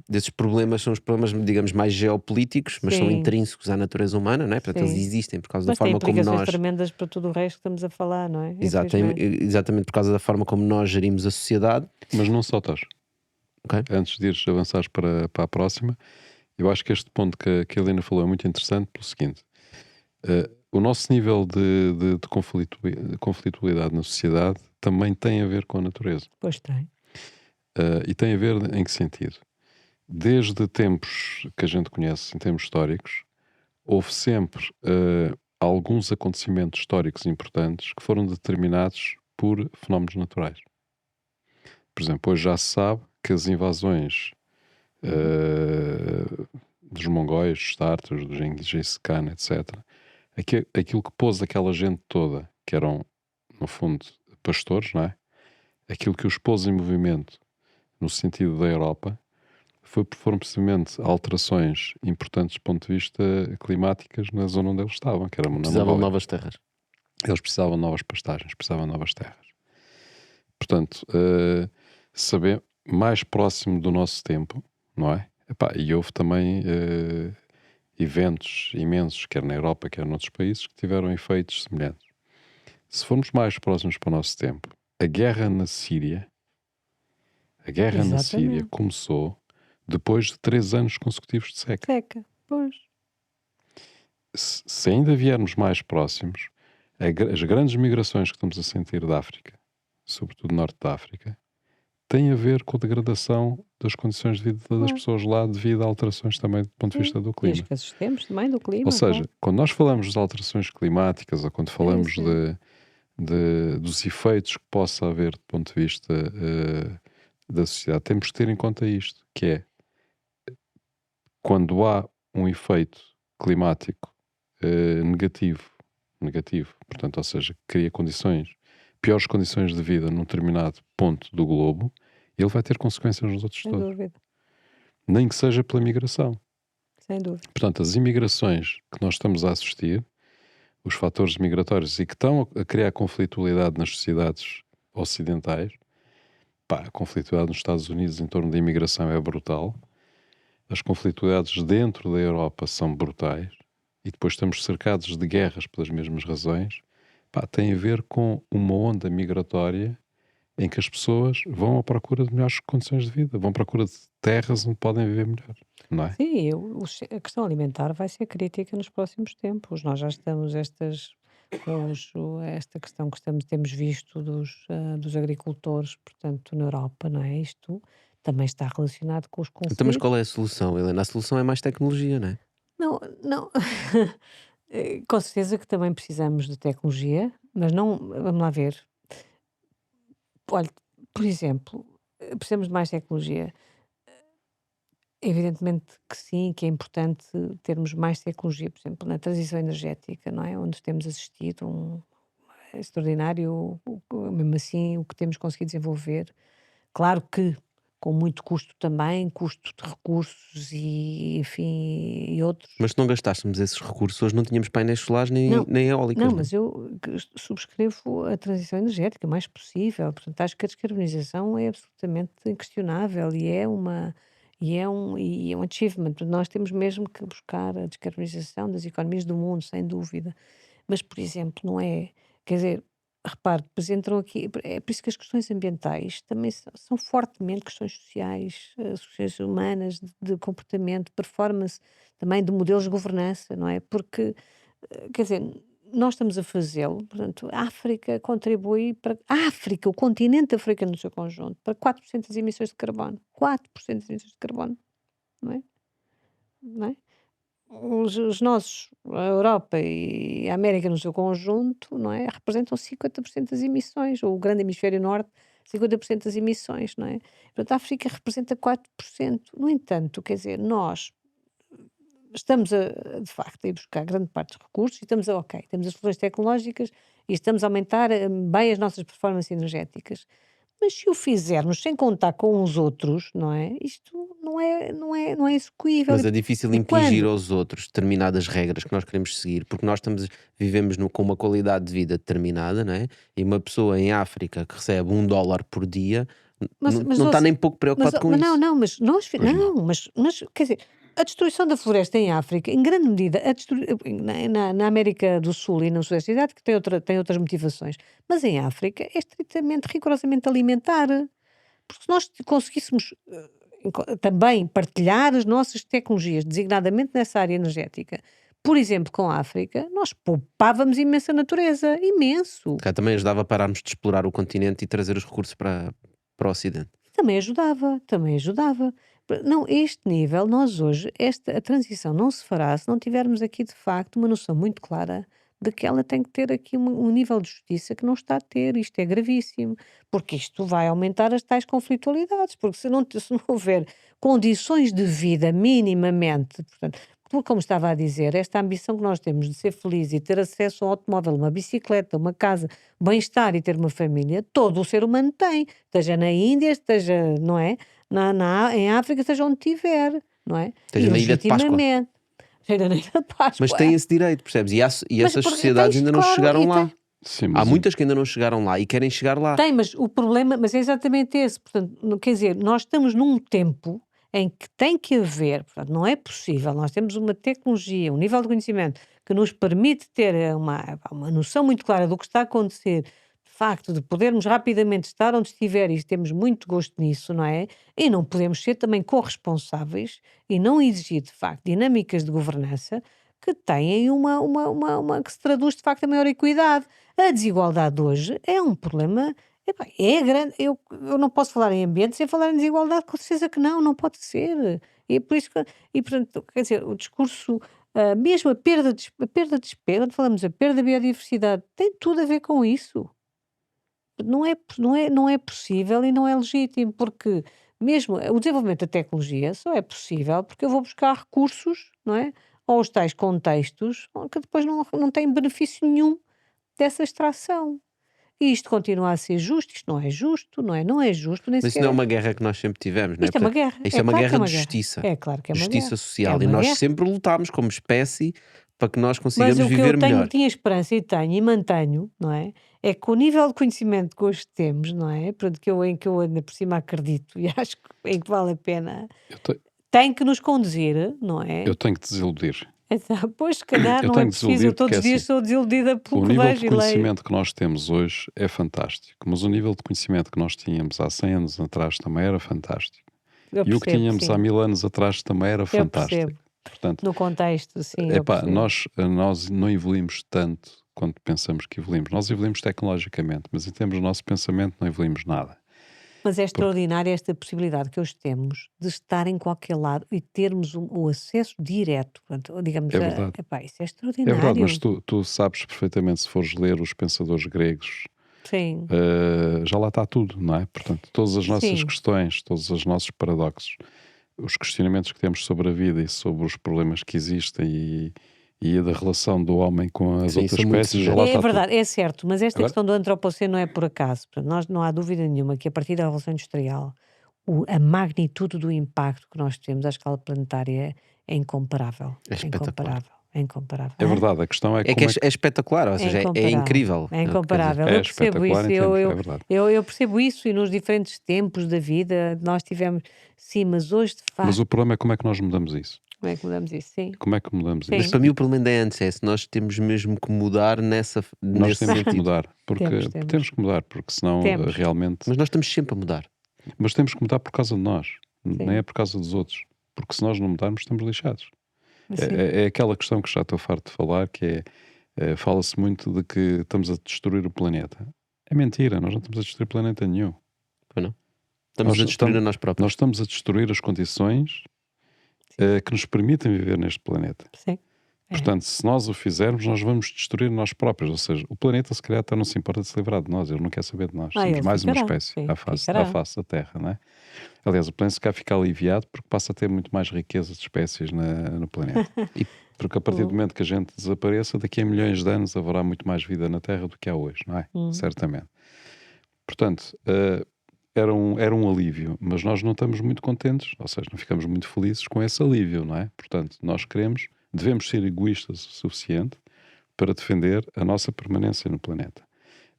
desses problemas, são os problemas, digamos, mais geopolíticos, mas são Sim, intrínsecos à natureza humana, não é? Portanto, eles sim. existem por causa da Mas tem forma como implicações nós. tremendas para tudo o resto que estamos a falar, não é? Exatamente, Infelizmente. exatamente por causa da forma como nós gerimos a sociedade. Mas não só estás. Ok? Antes de ires avançares para a próxima, eu acho que este ponto que a Helena falou é muito interessante pelo seguinte. O nosso nível de conflitualidade na sociedade também tem a ver com a natureza. Pois tem. E tem a ver em que sentido? Desde tempos que a gente conhece em termos históricos, houve sempre alguns acontecimentos históricos importantes que foram determinados por fenómenos naturais. Por exemplo, hoje já se sabe que as invasões dos mongóis, dos tártaros, dos Gengis Khan, etc., aquilo que pôs aquela gente toda, que eram, no fundo, pastores, não é? Aquilo que os pôs em movimento no sentido da Europa foram precisamente alterações importantes do ponto de vista climáticas na zona onde eles estavam, que era na Precisavam de Mongólia. novas terras. Eles precisavam de novas pastagens, precisavam de novas terras. Portanto, saber mais próximo do nosso tempo, não é? Epá, e houve também eventos imensos, quer na Europa, quer noutros países, que tiveram efeitos semelhantes. Se formos mais próximos para o nosso tempo, a guerra na Síria Exatamente. começou depois de 3 anos consecutivos de seca. Seca. Pois. Se ainda viermos mais próximos, as grandes migrações que estamos a sentir da África, sobretudo norte da África, têm a ver com a degradação das condições de vida das Claro. pessoas lá devido a alterações também do ponto de vista do E clima. escassez também do clima, Ou seja, claro. quando nós falamos de alterações climáticas ou quando falamos sim. dos efeitos que possa haver do ponto de vista da sociedade, temos que ter em conta isto, que é quando há um efeito climático negativo, portanto, ou seja, que cria piores condições de vida num determinado ponto do globo, ele vai ter consequências nos outros Sem todos, dúvida. nem que seja pela migração. Sem dúvida. Portanto, as imigrações que nós estamos a assistir, os fatores migratórios e que estão a criar conflitualidade nas sociedades ocidentais, a conflitualidade nos Estados Unidos em torno da imigração é brutal, as conflitualidades dentro da Europa são brutais e depois estamos cercados de guerras pelas mesmas razões, tem a ver com uma onda migratória em que as pessoas vão à procura de melhores condições de vida, vão à procura de terras onde podem viver melhor, não é? Sim, a questão alimentar vai ser crítica nos próximos tempos. Nós já estamos esta questão que temos visto dos agricultores, portanto, na Europa, não é? Isto também está relacionado com os Então, mas qual conflitos. é a solução, Helena? A solução é mais tecnologia, não é? Não, não. Com certeza que também precisamos de tecnologia, mas não, vamos lá ver. Olha, por exemplo, precisamos de mais tecnologia. Evidentemente que sim, que é importante termos mais tecnologia, por exemplo, na transição energética, não é? Onde temos assistido é extraordinário, mesmo assim, o que temos conseguido desenvolver. Claro que com muito custo também, custo de recursos e, enfim, e outros. Mas se não gastássemos esses recursos, hoje não tínhamos painéis solares nem, Não, nem não, eólicas, não é? mas eu subscrevo a transição energética o mais possível. Portanto, acho que a descarbonização é absolutamente inquestionável e é um achievement. Nós temos mesmo que buscar a descarbonização das economias do mundo, sem dúvida. Mas, por exemplo, não é. Quer dizer, repare, depois entram aqui. É por isso que as questões ambientais também são fortemente questões sociais, questões humanas, de comportamento, performance, também de modelos de governança, não é? Porque quer dizer, nós estamos a fazê-lo, portanto, a África contribui para a África, o continente africano no seu conjunto, para 4% das emissões de carbono. 4% das emissões de carbono, não é? Não é? Os nossos, a Europa e a América no seu conjunto, não é? Representam 50% das emissões, ou o grande hemisfério norte, 50% das emissões, não é? Portanto, a África representa 4%. No entanto, quer dizer, nós estamos de facto, a ir buscar grande parte dos recursos e estamos a ok, temos as soluções tecnológicas e estamos a aumentar, bem as nossas performances energéticas. Mas se o fizermos sem contar com os outros, não é? Isto não é execuível. Mas é difícil E impingir quando aos outros determinadas regras que nós queremos seguir, porque nós vivemos com uma qualidade de vida determinada, não é? E uma pessoa em África que recebe $1 por dia mas não está ouça, nem pouco preocupado com mas não, isso. não, mas nós Pois não. não, mas quer dizer, a destruição da floresta em África, em grande medida, na América do Sul e no Sudeste Asiático tem outras motivações, mas em África é estritamente, rigorosamente alimentar. Porque se nós conseguíssemos, também partilhar as nossas tecnologias, designadamente nessa área energética, por exemplo, com a África, nós poupávamos imensa natureza, imenso. Cá também ajudava a pararmos de explorar o continente e trazer os recursos para o Ocidente. Também ajudava, também ajudava. Não, a este nível, nós hoje, a transição não se fará se não tivermos aqui, de facto, uma noção muito clara de que ela tem que ter aqui um nível de justiça que não está a ter. Isto é gravíssimo, porque isto vai aumentar as tais conflitualidades, porque se não houver condições de vida minimamente, portanto, como estava a dizer, esta ambição que nós temos de ser felizes e ter acesso a um automóvel, uma bicicleta, uma casa, bem-estar e ter uma família, todo o ser humano tem, esteja na Índia, esteja, não é? Em África, seja onde estiver, não é? E Esteja na Ilha de Páscoa. legitimamente, seja na Ilha de Mas Páscoa. tem esse direito, percebes? E Mas essas sociedades ainda não claro, chegaram e lá. Sim, Há mas muitas que ainda não chegaram lá e querem chegar lá. tem, mas o problema, mas é exatamente esse. Portanto, quer dizer, nós estamos num tempo em que tem que haver, portanto, não é possível. Nós temos uma tecnologia, um nível de conhecimento que nos permite ter uma noção muito clara do que está a acontecer, de facto, de podermos rapidamente estar onde estiver e temos muito gosto nisso, não é? E não podemos ser também corresponsáveis e não exigir, de facto, dinâmicas de governança que têm que se traduz, de facto, a maior equidade. A desigualdade hoje é um problema, epá, é grande. Eu não posso falar em ambiente sem falar em desigualdade, com certeza que não, não pode ser. E é por isso que, e portanto, quer dizer, o discurso, mesmo quando falamos da perda da biodiversidade, tem tudo a ver com isso. Não é possível e não é legítimo, porque mesmo o desenvolvimento da tecnologia só é possível porque eu vou buscar recursos, não é? Aos tais contextos que depois não têm benefício nenhum dessa extração. E isto continua a ser justo, isto não é justo, não é justo, nem Mas isso sequer não é é. uma guerra que nós sempre tivemos, não é? Isto é uma Portanto, guerra, isto é é uma claro que é guerra uma de guerra. justiça. É claro que é uma Justiça guerra. É social. E uma nós guerra. sempre lutámos como espécie para que nós Mas consigamos o que viver eu melhor. tinha esperança e tenho e mantenho, não é? É que o nível de conhecimento que hoje temos, não é? Pronto, em que eu ainda por cima acredito e acho em que vale a pena, eu, te- tem que nos conduzir, não é? eu tenho que desiludir. Então, pois, se calhar Eu não é tenho que preciso. Eu desiludir porque todos é os dias assim. sou desiludida pelo O que nível de vejo e leio. conhecimento que nós temos hoje é fantástico, mas o nível de conhecimento que nós tínhamos há 100 anos atrás também era fantástico. Eu E o que percebo que tínhamos há sim. 1000 anos atrás também era Eu fantástico. percebo. Portanto, No contexto, sim, eu epá, percebo. nós não evoluímos tanto quanto pensamos que evoluímos. Nós evoluímos tecnologicamente, mas em termos do nosso pensamento não evoluímos nada. Mas é Porque extraordinária esta possibilidade que hoje temos de estar em qualquer lado e termos o acesso direto. Portanto, digamos, é verdade. epá, isso é É verdade, mas extraordinário. tu sabes perfeitamente, se fores ler os pensadores gregos, Sim, já lá está tudo, não é? Portanto, todas as nossas sim. questões, todos os nossos paradoxos, os questionamentos que temos sobre a vida e sobre os problemas que existem e da relação do homem com as Sim, outras são muito espécies, já lá semelhantes. É está tudo. verdade, é certo, mas esta Agora, questão do antropoceno não é por acaso. Portanto, não há dúvida nenhuma que a partir da Revolução Industrial, a magnitude do impacto que nós temos à escala planetária é incomparável. É É espetacular. incomparável. É incomparável. é Hã? verdade, a questão é É que como é que é espetacular, ou É seja, é incomparável. incrível. É É o que quer dizer. incomparável. é Eu percebo espetacular isso. em termos, é verdade. Eu percebo isso e nos diferentes tempos da vida nós tivemos. Sim, mas hoje, de Mas facto, o problema é como é que nós mudamos isso. como é que mudamos isso? Sim. Como é que mudamos Mas Sim. isso? para mim o problema ainda é antes, é se nós temos mesmo que mudar Nós nesse temos que sentido. mudar, porque Temos. que mudar, porque senão Temos. realmente. Mas nós estamos sempre a mudar. Mas temos que mudar por causa de nós, nem Sim. é por causa dos outros. Porque se nós não mudarmos, estamos lixados. Sim. É aquela questão que já estou farto de falar, que fala-se muito de que estamos a destruir o planeta. É mentira, nós não estamos a destruir planeta nenhum. Pois não? Estamos a destruir a nós Nós próprios. estamos a destruir as condições que nos permitem viver neste planeta. Sim. É. Portanto, se nós o fizermos, nós vamos destruir nós próprios. Ou seja, o planeta, se calhar, até não se importa de se livrar de nós. Ele não quer saber de nós. Somos Ele mais uma ficará. espécie Sim, à face ficará. da Terra, não é? Aliás, o planeta se calhar fica aliviado porque passa a ter muito mais riqueza de espécies no planeta. Porque a partir do momento que a gente desapareça, daqui a milhões de anos haverá muito mais vida na Terra do que há hoje, não é? Certamente. Portanto, era um alívio, mas nós não estamos muito contentes, ou seja, não ficamos muito felizes com esse alívio, não é? Portanto, nós devemos ser egoístas o suficiente para defender a nossa permanência no planeta.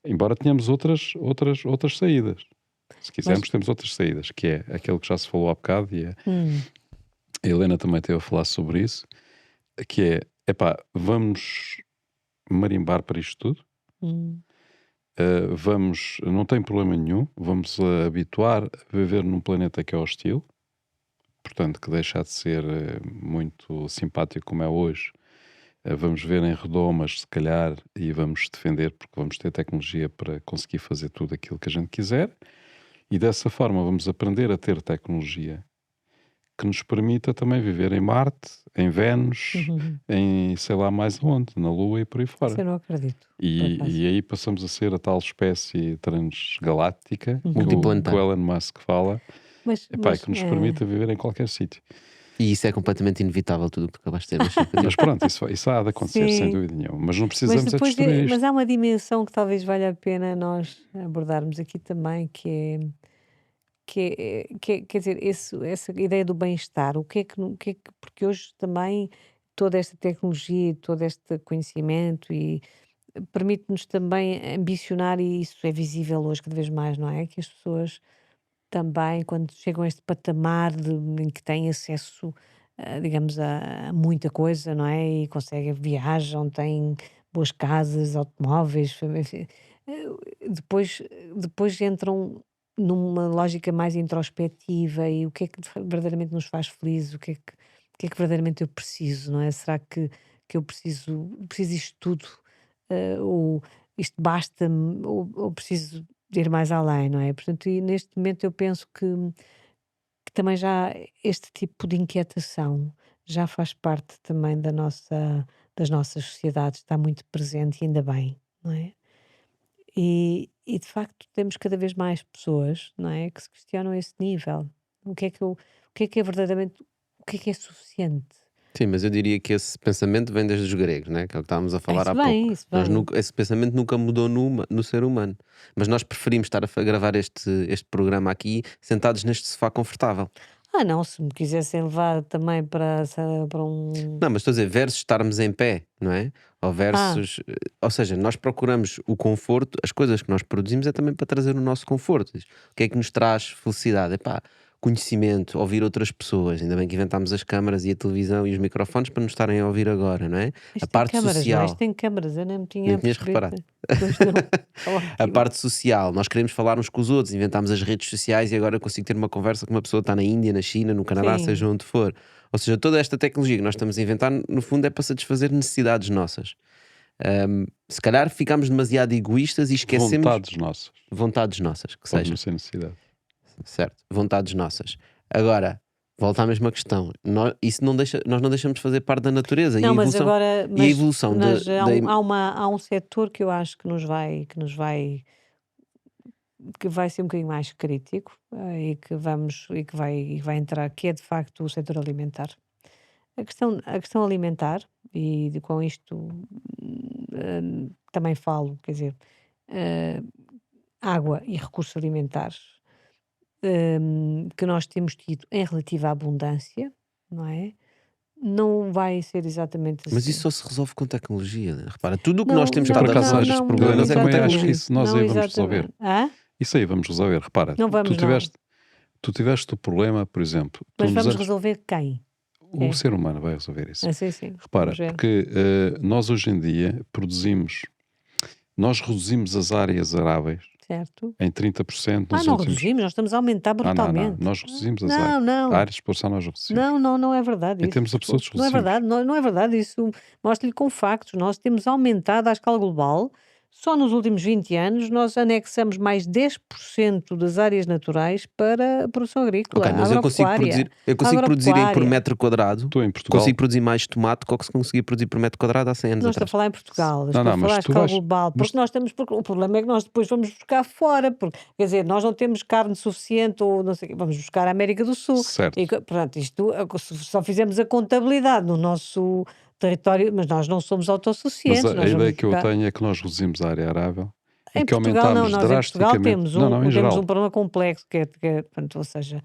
Embora tenhamos outras saídas. Se quisermos, temos outras saídas, que é aquilo que já se falou há bocado, e a Helena também teve a falar sobre isso, que é, vamos marimbar para isto tudo, não tem problema nenhum, vamos habituar a viver num planeta que é hostil, portanto, que deixa de ser muito simpático como é hoje. Vamos ver em redomas, se calhar, e vamos defender, porque vamos ter tecnologia para conseguir fazer tudo aquilo que a gente quiser, e dessa forma vamos aprender a ter tecnologia que nos permita também viver em Marte, em Vênus, em sei lá mais onde, na Lua e por aí fora. Isso eu não acredito. E aí passamos a ser a tal espécie transgaláctica que o Multiplanetária. Elon Musk fala, que nos permita viver em qualquer sítio. E isso é completamente inevitável, tudo o que tu acabaste de dizer. Mas pronto, isso há de acontecer, sem Sim. dúvida nenhuma. Mas não Mas precisamos depois destruir isto. mas há uma dimensão que talvez valha a pena nós abordarmos aqui também, quer dizer, essa ideia do bem-estar. Porque hoje também toda esta tecnologia, todo este conhecimento permite-nos também ambicionar, e isso é visível hoje cada vez mais, não é? Que as pessoas também, quando chegam a este patamar em que têm acesso, digamos, a muita coisa, não é? E conseguem, viajam, têm boas casas, automóveis, enfim, depois entram numa lógica mais introspectiva e o que é que verdadeiramente nos faz felizes, o que é que verdadeiramente eu preciso, não é? Será que eu preciso isto tudo, ou isto basta-me, ou preciso de ir mais além, não é? Portanto, e neste momento eu penso que também já este tipo de inquietação já faz parte também das nossas sociedades, está muito presente e ainda bem, não é? E de facto temos cada vez mais pessoas, não é, que se questionam esse nível. O que é verdadeiramente, o que é suficiente? Sim, mas eu diria que esse pensamento vem desde os gregos, né? Que é o que estávamos a falar Isso há bem, pouco. isso bem. Esse pensamento nunca mudou no ser humano. Mas nós preferimos estar a gravar este programa aqui sentados neste sofá confortável. Não, se me quisessem levar também para um. Não, mas estou a dizer, versus estarmos em pé, não é? Ou versus. Ou seja, nós procuramos o conforto, as coisas que nós produzimos é também para trazer o nosso conforto. O que é que nos traz felicidade? Epá, conhecimento, ouvir outras pessoas. Ainda bem que inventámos as câmaras e a televisão e os microfones para nos estarem a ouvir agora, não é? Isto A tem parte câmaras, não é? social. Isto tem câmaras, eu nem me tinha Nem tinhas percebido. reparado. Pois não. A Ótimo. parte social, nós queremos falar uns com os outros, inventámos as redes sociais e agora eu consigo ter uma conversa com uma pessoa que está na Índia, na China, no Canadá, Sim. seja onde for. Ou seja, toda esta tecnologia que nós estamos a inventar, no fundo, é para satisfazer necessidades nossas. Se calhar ficamos demasiado egoístas e esquecemos Vontades nossas, que pode seja, não ser necessidade. certo, vontades nossas. Agora, volta à mesma questão. Nós não deixamos de fazer parte da natureza. Não, e a mas evolução, agora, e a evolução há um setor que eu acho que nos vai que vai ser um bocadinho mais crítico, e que vai entrar, que é de facto o setor alimentar. A questão alimentar, com isto também falo, quer dizer, eh, água e recursos alimentares, que nós temos tido em relativa abundância, não é? Não vai ser exatamente Mas isso assim. só se resolve com tecnologia, né? Repara, tudo o que Não, nós temos Eu, por não, estado a acaso, não, resolver acho, estes não, não problemas eu é com também acho que tecnologia. exatamente. isso nós Não aí vamos resolver. exatamente. Hã? Isso aí vamos resolver. Repara, Não vamos, não. tu tiveste o problema, por exemplo, tu Mas nos vamos anos. resolver quem? O É. ser humano vai resolver isso. Sim, sim. Repara, Vamos ver. porque nós hoje em dia nós reduzimos as áreas aráveis Certo? em 30% nos Não últimos. reduzimos, nós estamos a aumentar Não, brutalmente. nós reduzimos as áreas. Não, A não. área de exploração nós reduzimos. Não é verdade Em isso. termos absolutos, Desculpe. Não é reduzimos. verdade, não é verdade isso. Mostro-lhe com factos. Nós temos aumentado à escala global. Só nos últimos 20 anos nós anexamos mais 10% das áreas naturais para a produção agrícola, Ok, mas eu consigo produzir por agropecuária. metro quadrado, Tu em Portugal. consigo produzir mais tomate do que se conseguia produzir por metro quadrado há 100 anos Não estou a atrás. falar em Portugal, Não, estou a não, mas falar à tu escala vais. global, Mas porque o problema é que nós depois vamos buscar fora, porque, quer dizer, nós não temos carne suficiente ou não sei o quê, vamos buscar a América do Sul. certo. E, portanto, isto, só fizemos a contabilidade no nosso território, mas nós não somos Mas autossuficientes, a nós ideia vamos que eu buscar. tenho é que nós reduzimos a área arável e Em que Portugal não, aumentámos nós em Portugal drasticamente. Não, em temos geral. um problema complexo, portanto, ou seja,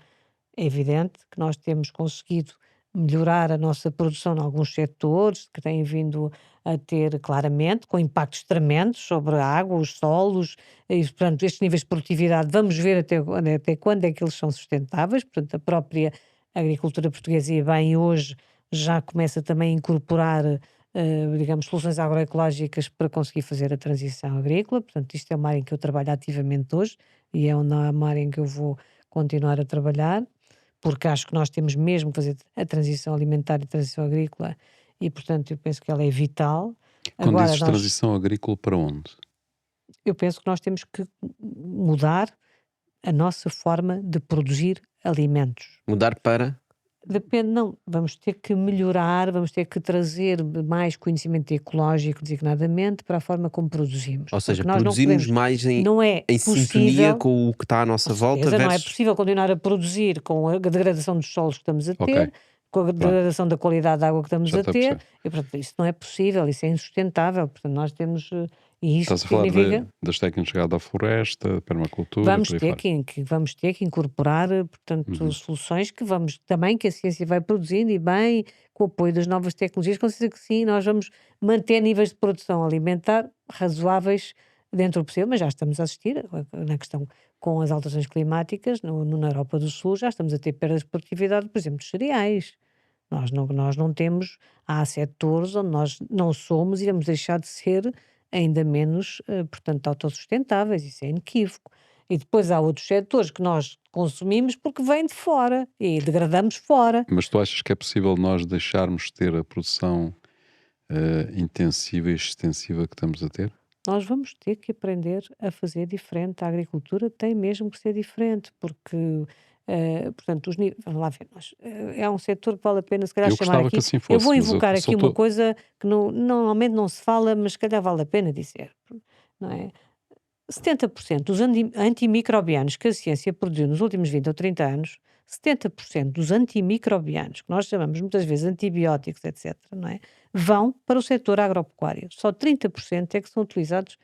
é evidente que nós temos conseguido melhorar a nossa produção em alguns setores que têm vindo a ter claramente, com impactos tremendos sobre a água, os solos, e, portanto, estes níveis de produtividade, vamos ver até quando é que eles são sustentáveis. Portanto, a própria agricultura portuguesa, e bem, hoje já começa também a incorporar, digamos, soluções agroecológicas para conseguir fazer a transição agrícola. Portanto, isto é uma área em que eu trabalho ativamente hoje e é uma área em que eu vou continuar a trabalhar, porque acho que nós temos mesmo que fazer a transição alimentar e a transição agrícola e, portanto, eu penso que ela é vital. Quando Agora, dizes transição agrícola, para onde? eu penso que nós temos que mudar a nossa forma de produzir alimentos. Mudar para. Depende, não, vamos ter que melhorar, vamos ter que trazer mais conhecimento ecológico, designadamente, para a forma como produzimos. Ou seja, Porque nós não produzirmos podemos, mais em, não é em sintonia possível, com o que está à nossa com volta certeza, não é versus. possível continuar a produzir com a degradação dos solos que estamos a Ok, ter, com a pronto, degradação da qualidade da água que estamos já a estou a ter, perceber. e portanto isso não é possível, isso é insustentável. Portanto, nós temos, e isto Estás a falar significa. das técnicas de gado à floresta, permacultura e Vamos por aí ter fora. vamos ter que incorporar, portanto, Uhum. soluções que vamos também, que a ciência vai produzindo e bem, com o apoio das novas tecnologias, com certeza que sim, nós vamos manter níveis de produção alimentar razoáveis dentro do possível, mas já estamos a assistir na questão com as alterações climáticas, na Europa do Sul, já estamos a ter perdas de produtividade, por exemplo, dos cereais. Nós não temos, há setores onde nós não somos e vamos deixar de ser ainda menos, portanto, autossustentáveis, isso é inequívoco. E depois há outros setores que nós consumimos porque vêm de fora e degradamos fora. Mas tu achas que é possível nós deixarmos de ter a produção intensiva e extensiva que estamos a ter? Nós vamos ter que aprender a fazer diferente. A agricultura tem mesmo que ser diferente, porque, portanto, vamos lá ver, é um setor que vale a pena, se calhar, Eu chamar gostava que aqui. assim Eu fosse, vou mas eu invocar só aqui uma estou. coisa que normalmente não se fala, mas se calhar vale a pena dizer, não é? 70% dos antimicrobianos que a ciência produziu nos últimos 20 ou 30 anos, 70% dos antimicrobianos, que nós chamamos muitas vezes antibióticos, etc., não é? Vão para o setor agropecuário. Só 30% é que são utilizados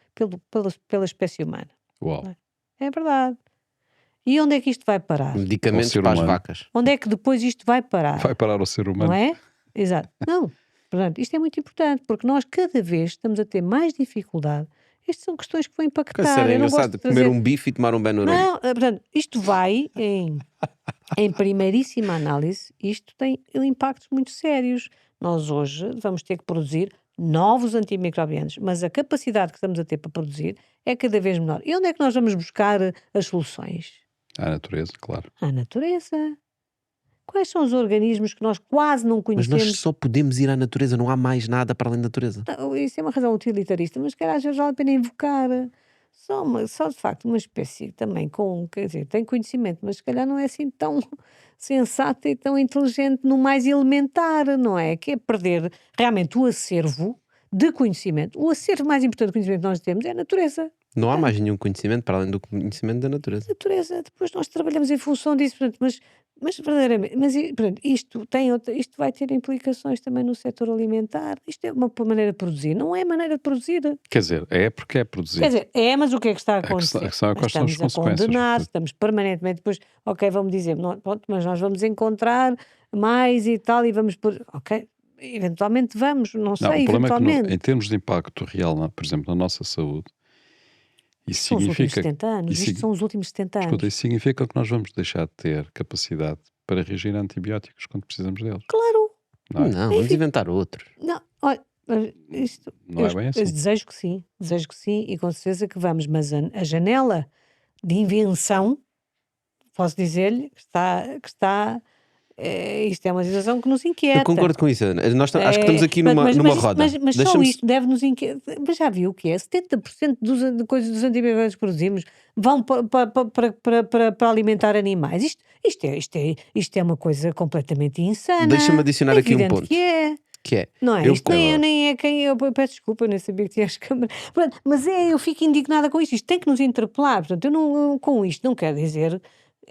pela espécie humana. Uau! Não é? É verdade. E onde é que isto vai parar? Ao Medicamentos ser para as humano. vacas. Onde é que depois isto vai parar? Vai parar ao ser Não humano. é? Exato. Não. Portanto, isto é muito importante, porque nós cada vez estamos a ter mais dificuldade. Estas são questões que vão impactar. Era Eu não gosto engraçado de comer trazer. um bife e tomar um Benuron. Não, portanto, isto vai em primeiríssima análise, isto tem impactos muito sérios. Nós hoje vamos ter que produzir novos antimicrobianos, mas a capacidade que estamos a ter para produzir é cada vez menor. E onde é que nós vamos buscar as soluções? À natureza, claro. À natureza. Quais são os organismos que nós quase não Mas nós conhecemos? só podemos ir à natureza, não há mais nada para além da natureza. Não, isso é uma razão utilitarista, mas se calhar às vezes vale a pena invocar. Só de facto uma espécie também com, quer dizer, tem conhecimento, mas se calhar não é assim tão sensata e tão inteligente no mais elementar, não é? Que é perder realmente o acervo de conhecimento. O acervo mais importante de conhecimento que nós temos é a natureza. Não há mais nenhum conhecimento para além do conhecimento da natureza. Natureza, depois nós trabalhamos em função disso, portanto, mas verdadeiramente, portanto, isto vai ter implicações também no setor alimentar. Isto é uma maneira de produzir, não é maneira de produzir. Quer dizer, é porque é Quer produzido. dizer, mas o que é que está a A acontecer? questão é quais são as Estamos a consequências. condenar, estamos permanentemente, depois, ok, vamos dizer, pronto, mas nós vamos encontrar mais e tal, e vamos por, ok, eventualmente vamos, não Não, sei, o problema é que eventualmente. em termos de impacto real, por exemplo, na nossa saúde, isso São os últimos significa, 70 anos, isso, isto são os últimos 70 escuta, anos. isso significa que nós vamos deixar de ter capacidade para reagir a antibióticos quando precisamos deles. Claro, Não é? Não, vamos inventar outros. não, olha, mas isto, Não é bem eu assim. desejo que sim, e com certeza que vamos, mas a janela de invenção, posso dizer-lhe isto é uma situação que nos Eu inquieta. concordo com isso, Ana. Acho que estamos aqui numa roda. Mas só Deixa-me isto deve-nos inquietar. Mas já viu o que é? 70% de coisas dos antibióticos que produzimos vão para alimentar animais. Isto é uma coisa completamente insana. Deixa-me adicionar É aqui um evidente ponto. que é. Que é, Não é? eu- Isto nem é quem. Eu peço desculpa, eu nem sabia que tinha as câmaras. Pronto, mas eu fico indignada com isto. Isto tem que nos interpelar. Portanto, eu não, com isto não quero dizer,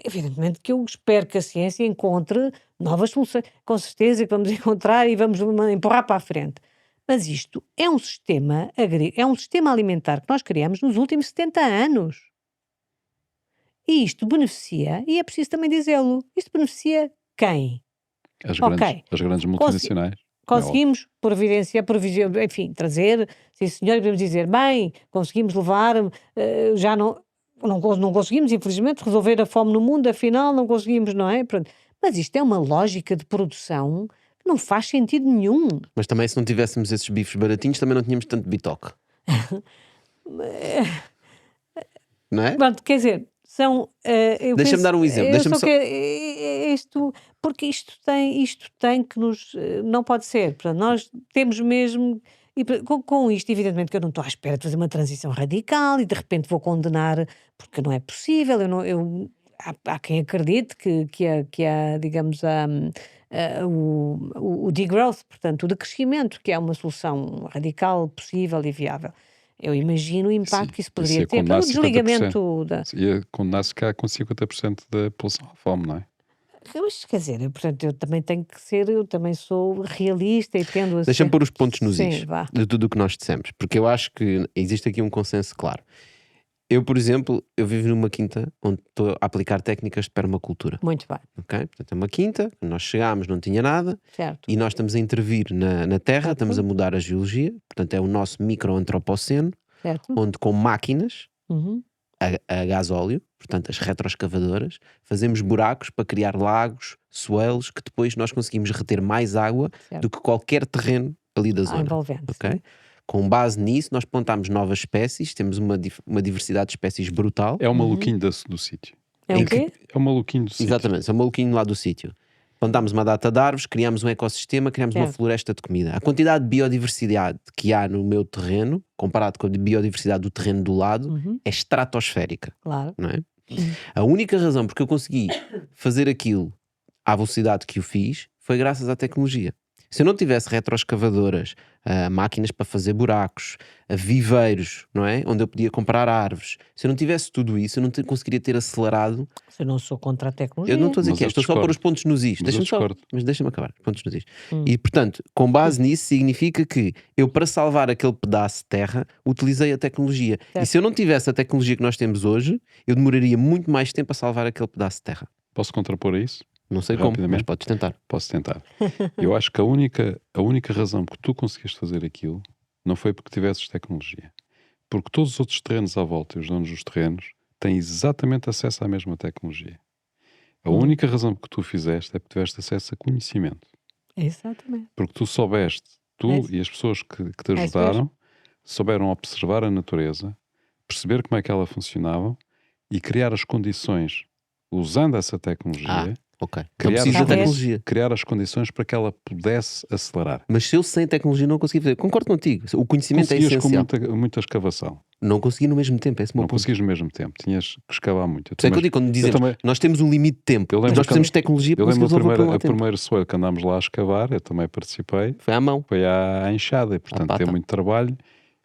evidentemente, que eu espero que a ciência encontre novas soluções. Com certeza que vamos encontrar e vamos empurrar para a frente. Mas isto é um sistema é um sistema alimentar que nós criamos nos últimos 70 anos. E isto beneficia, e é preciso também dizê-lo, isto beneficia quem? As Ok. grandes multinacionais. Conseguimos enfim, trazer, sim senhor, e podemos dizer, bem, conseguimos levar, já não conseguimos, infelizmente, resolver a fome no mundo, afinal não conseguimos, não é? Pronto. Mas isto é uma lógica de produção que não faz sentido nenhum. Mas também, se não tivéssemos esses bifes baratinhos, também não tínhamos tanto bitoque. Não é? Pronto, quer dizer, Deixa-me dar um exemplo. Eu só quero, porque isto tem que nos, não pode ser. Portanto, nós temos mesmo, e com isto, evidentemente que eu não estou à espera de fazer uma transição radical e de repente vou condenar, porque não é possível. Há quem acredite que há, digamos, o degrowth, portanto, o decrescimento, que é uma solução radical, possível e viável. Eu imagino o impacto que isso poderia ter para o desligamento da. Ia condenar-se cá com 50% da população à fome, não é? Mas, quer dizer, portanto, eu também tenho que ser, eu também sou realista e tendo a Deixa-me ser. pôr os pontos nos Sim, is vá. de tudo o que nós dissemos, porque eu acho que existe aqui um consenso claro. Eu, por exemplo, eu vivo numa quinta onde estou a aplicar técnicas de permacultura. Muito bem, Ok? Portanto, é uma quinta, nós chegámos, não tinha nada, certo. e nós estamos a intervir na terra, Certo. estamos a mudar a geologia, portanto, é o nosso microantropoceno, Certo. onde com máquinas Uhum. a gasóleo, portanto, as retroescavadoras, fazemos buracos para criar lagos, swells, que depois nós conseguimos reter mais água Certo. do que qualquer terreno ali da zona. Envolvente. Ok? Sim. Com base nisso, nós plantamos novas espécies, temos uma diversidade de espécies brutal. É o maluquinho do sítio. É Em o quê? É o maluquinho do sítio. Exatamente, é o maluquinho lá do sítio. Plantámos uma data de árvores, criámos um ecossistema, criámos uma Certo. floresta de comida. A quantidade de biodiversidade que há no meu terreno, comparado com a biodiversidade do terreno do lado, Uhum. é estratosférica, Claro. não é? A única razão porque eu consegui fazer aquilo à velocidade que o fiz foi graças à tecnologia. Se eu não tivesse retroescavadoras, máquinas para fazer buracos, viveiros, não é? Onde eu podia comprar árvores. Se eu não tivesse tudo isso, eu não conseguiria ter acelerado. Eu não sou contra a tecnologia. Eu não estou a dizer Mas que é, eu estou só a pôr discordo. os pontos nos is. Mas eu Deixa-me só, discordo. mas deixa-me acabar, pontos nos is. E portanto, com base nisso, significa que eu, para salvar aquele pedaço de terra, utilizei a tecnologia. E Certo. se eu não tivesse a tecnologia que nós temos hoje, eu demoraria muito mais tempo a salvar aquele pedaço de terra. Posso contrapor a isso? Não sei como, mas Rapidamente. podes tentar. Posso tentar. Eu acho que a única razão porque tu conseguiste fazer aquilo não foi porque tivesses tecnologia. Porque todos os outros terrenos à volta e os donos dos terrenos têm exatamente acesso à mesma tecnologia. A única razão que tu fizeste é porque tiveste acesso a conhecimento. Exatamente. Porque tu soubeste, tu É isso. e as pessoas que te isso ajudaram, souberam observar a natureza, perceber como é que ela funcionava e criar as condições, usando essa tecnologia, Ok. Não Criar preciso da talvez. tecnologia. criar as condições para que ela pudesse acelerar. Mas se eu sem tecnologia não consegui fazer, concordo contigo. O conhecimento é Conseguias com essencial. muita escavação. Não consegui no mesmo tempo, esse é o meu Não ponto. conseguias no mesmo tempo. Tinhas que escavar muito. Por isso é que eu digo, quando dizemos, também- nós temos um limite de tempo, Eu mas lembro nós que- precisamos de tecnologia para Eu lembro conseguir resolver o a problema a tempo. primeira soil que andámos lá a escavar, eu também participei, Foi à mão. foi à enxada, e portanto pata. tem muito trabalho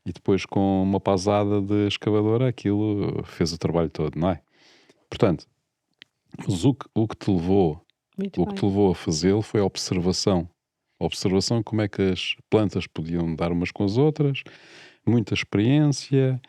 e depois com uma pasada de escavadora aquilo fez o trabalho todo, não é? Portanto, mas o que te levou Muito o que te bem. levou a fazê-lo foi a observação. A observação de como é que as plantas podiam dar umas com as outras, muita experiência,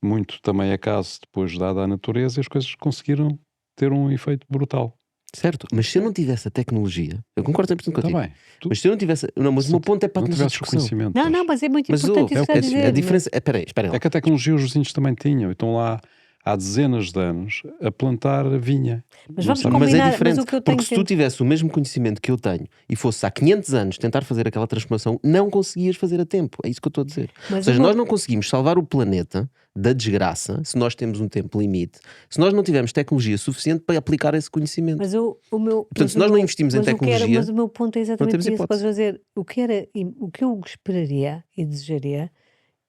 muito também acaso depois dado à natureza, e as coisas conseguiram ter um efeito brutal. Certo, mas se eu não tivesse a tecnologia, eu concordo 100% Está contigo. bem, tu, Mas se eu não tivesse. Não, mas o se meu ponto é para não a nossa tivesses o discussão. conhecimento, Não, não, mas é muito Mas importante isso ouve, que está a é dizer. a diferença. Esperem é lá. que a tecnologia os vizinhos também tinham, e estão lá há dezenas de anos a plantar vinha. Mas Não vamos sabem. Mas é combinar, mas diferente, o que eu porque tenho se tu tivesse o mesmo conhecimento que eu tenho e fosse há 500 anos tentar fazer aquela transformação, não conseguias fazer a tempo. É isso que eu estou a dizer. Ou Mas o seja, nós meu, não conseguimos salvar o planeta da desgraça se nós temos um tempo limite, se nós não tivermos tecnologia suficiente para aplicar esse conhecimento. mas o meu, Portanto, mas se o nós não meu, investimos em mas o que era, tecnologia, mas o meu ponto é não exatamente temos isso. Podes hipótese. fazer o que eu esperaria e desejaria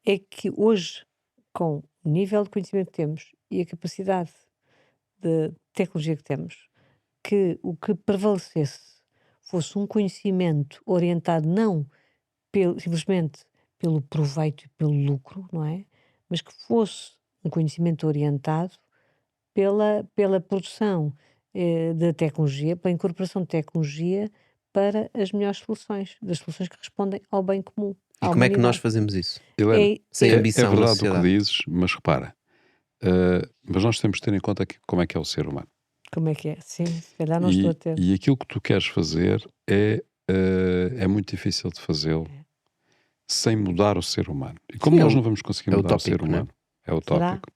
é que hoje, com o nível de conhecimento que temos e a capacidade de tecnologia que temos, que o que prevalecesse fosse um conhecimento orientado não simplesmente pelo proveito e pelo lucro, não é? Mas que fosse um conhecimento orientado pela produção da tecnologia, pela incorporação de tecnologia para as melhores soluções, das soluções que respondem ao bem comum, E à como é que nós humanidade. fazemos isso? Helena, É, Sem é, é ambição na verdade o que sociedade. dizes, mas repara, mas nós temos de ter em conta como é que é o ser humano. como é que é? Sim, se calhar não estou a ter. E aquilo que tu queres fazer é muito difícil de fazê-lo sem mudar o ser humano. E como Sim, nós não vamos conseguir é mudar o ser utópico, né? humano, é Será? utópico.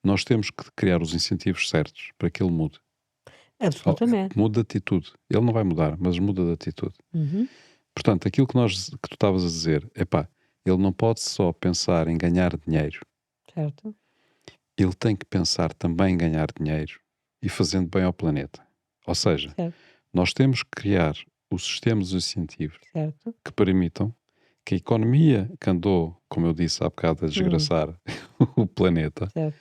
Nós temos que criar os incentivos certos para que ele mude. Absolutamente. Mude de atitude. Ele não vai mudar, mas muda de atitude. Uhum. Portanto, aquilo que tu estavas a dizer, ele não pode só pensar em ganhar dinheiro, Certo, ele tem que pensar também em ganhar dinheiro e fazendo bem ao planeta. Ou seja, certo, nós temos que criar os sistemas de incentivos certo. que permitam que a economia que andou, como eu disse há bocado, a desgraçar o planeta, Certo,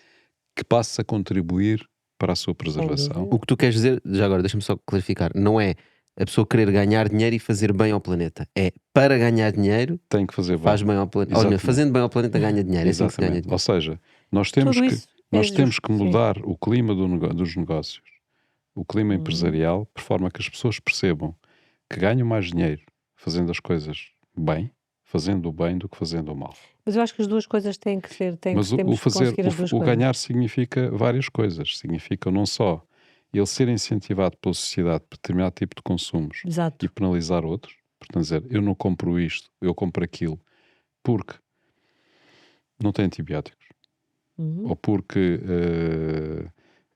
que passe a contribuir para a sua sem preservação. dúvida. O que tu queres dizer, já agora, deixa-me só clarificar, não é a pessoa querer ganhar dinheiro e fazer bem ao planeta. É para ganhar dinheiro, Tem que fazer faz bem. bem ao planeta. Olha, Exatamente. fazendo bem ao planeta ganha dinheiro. É assim que se ganha Exatamente. Ou dinheiro. seja, nós temos Tudo que, isso é nós temos justo, que sim. mudar o clima dos negócios, o clima Uhum. empresarial, por forma que as pessoas percebam que ganham mais dinheiro fazendo as coisas bem, fazendo o bem do que fazendo o mal. Mas eu acho que as duas coisas têm que ser, Mas temos que conseguir as duas o coisas. ganhar significa várias coisas. Significa não só ele ser incentivado pela sociedade para determinado tipo de consumos e Exato. penalizar outros. Portanto, dizer, eu não compro isto, eu compro aquilo, porque não tem antibióticos, Uhum. ou porque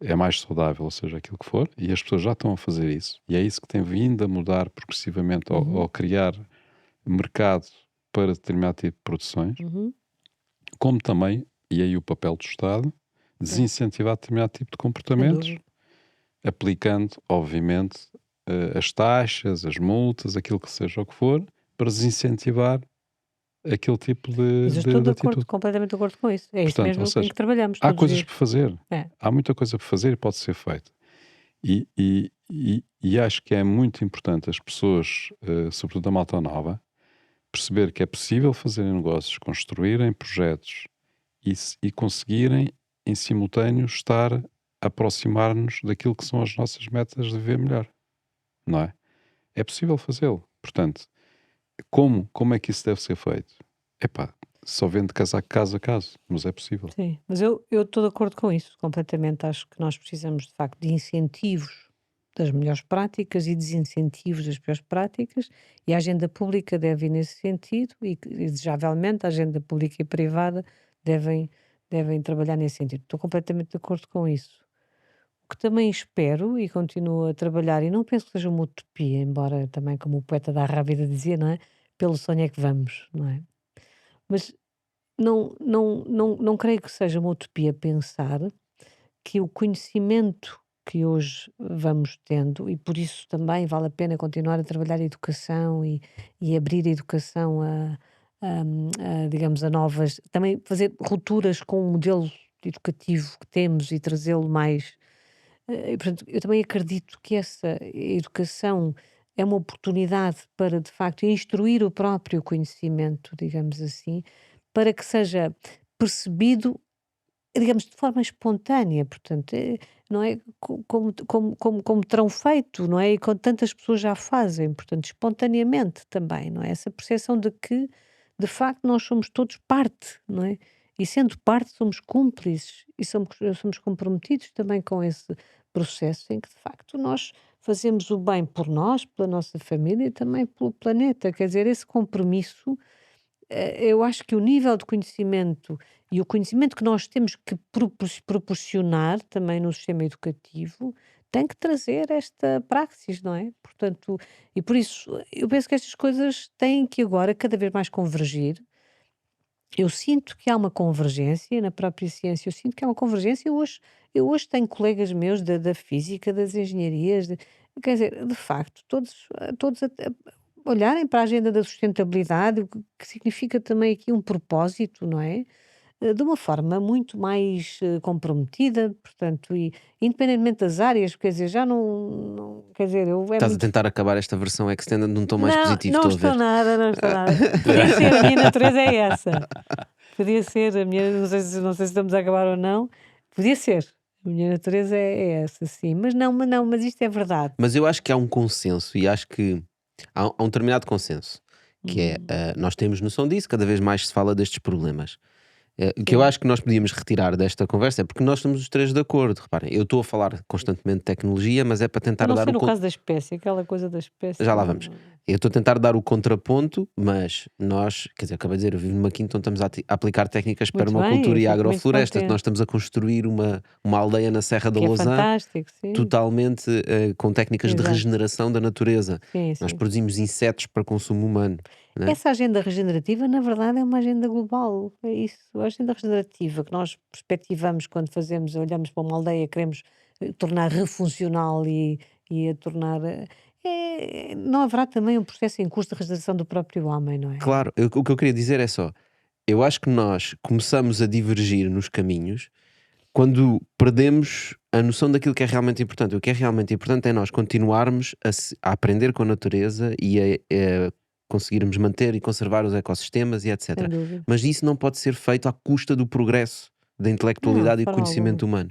é mais saudável, ou seja, aquilo que for, e as pessoas já estão a fazer isso. E é isso que tem vindo a mudar progressivamente ao criar mercado para determinado tipo de produções, Uhum. como também, e aí o papel do Estado, desincentivar determinado tipo de Sem comportamentos, dúvida. aplicando, obviamente, as taxas, as multas, aquilo que seja o que for, para desincentivar aquele tipo Mas eu estou de de acordo, atitude. completamente de acordo com isso. É isso Portanto, ou mesmo em seja, que trabalhamos há todos os coisas dias. para fazer. É. Há muita coisa para fazer e pode ser feito. E acho que é muito importante as pessoas, sobretudo a malta nova, perceber que é possível fazerem negócios, construírem projetos e conseguirem, em simultâneo, estar a aproximar-nos daquilo que são as nossas metas de viver melhor. Não é? É possível fazê-lo. Portanto, como é que isso deve ser feito? Só vendo caso a caso, mas é possível. Sim, mas eu estou de acordo com isso, completamente. Acho que nós precisamos, de facto, de incentivos das melhores práticas e desincentivos das piores práticas, e a agenda pública deve ir nesse sentido, e desejavelmente a agenda pública e privada devem, devem trabalhar nesse sentido. Estou completamente de acordo com isso. O que também espero e continuo a trabalhar, e não penso que seja uma utopia, embora também, como o poeta da Rábida dizia, não é? Pelo sonho é que vamos, não é? Mas não creio que seja uma utopia pensar que o conhecimento que hoje vamos tendo, e por isso também vale a pena continuar a trabalhar a educação e abrir a educação digamos, a novas, também fazer rupturas com o modelo educativo que temos e trazê-lo mais. E, portanto, eu também acredito que essa educação é uma oportunidade para, de facto, instruir o próprio conhecimento, digamos assim, para que seja percebido, digamos, de forma espontânea, portanto, não é? Como terão feito, não é? E com tantas pessoas já fazem, portanto, espontaneamente também, não é? Essa percepção de que, de facto, nós somos todos parte, não é? E sendo parte, somos cúmplices e somos comprometidos também com esse processo em que, de facto, nós fazemos o bem por nós, pela nossa família e também pelo planeta. Quer dizer, esse compromisso, eu acho que o nível de conhecimento e o conhecimento que nós temos que proporcionar também no sistema educativo tem que trazer esta praxis, não é? Portanto, e por isso eu penso que estas coisas têm que agora cada vez mais convergir. Eu sinto que há uma convergência na própria ciência, eu sinto que há uma convergência. Eu hoje tenho colegas meus da física, das engenharias, quer dizer, de facto, todos olharem para a agenda da sustentabilidade, o que significa também aqui um propósito, não é? De uma forma muito mais comprometida, portanto, e independentemente das áreas, quer dizer, já quer dizer, é Estás a muito. tentar acabar esta versão extended num tom mais Não, positivo, não estou a estou ver. nada, não estou nada. Podia ser, a minha natureza é essa. Podia ser, a minha, não sei se estamos a acabar ou não. Podia ser. A minha natureza é essa, sim. Mas isto é verdade. Mas eu acho que há um consenso e acho que há um determinado consenso, que é, Hum, nós temos noção disso, cada vez mais se fala destes problemas. O que eu sim. acho que nós podíamos retirar desta conversa é porque nós estamos os três de acordo. Reparem, eu estou a falar constantemente de tecnologia, mas é para A tentar não dar ser o. no caso da espécie, aquela coisa da espécie. Já lá vamos. Eu estou a tentar dar o contraponto, mas nós, quer dizer, acabei de dizer, eu vivo numa quinta onde estamos a aplicar técnicas de Muito bem, permacultura eu e fico muito agrofloresta. Nós contente. estamos a construir uma aldeia na Serra da Que é Lousã fantástico, sim. totalmente com técnicas de Exato. regeneração da natureza. Sim, Nós sim. produzimos insetos para consumo humano, né? Essa agenda regenerativa, na verdade, é uma agenda global. É isso. A agenda regenerativa que nós perspectivamos quando olhamos para uma aldeia, queremos tornar refuncional e a tornar. Não haverá também um processo em curso de regeneração do próprio homem, não é? Claro, o que eu queria dizer é só, eu acho que nós começamos a divergir nos caminhos quando perdemos a noção daquilo que é realmente importante. O que é realmente importante é nós continuarmos a aprender com a natureza e a conseguirmos manter e conservar os ecossistemas e Sem etc. dúvida. Mas isso não pode ser feito à custa do progresso, da Não, de intelectualidade e do forma alguma. conhecimento humano.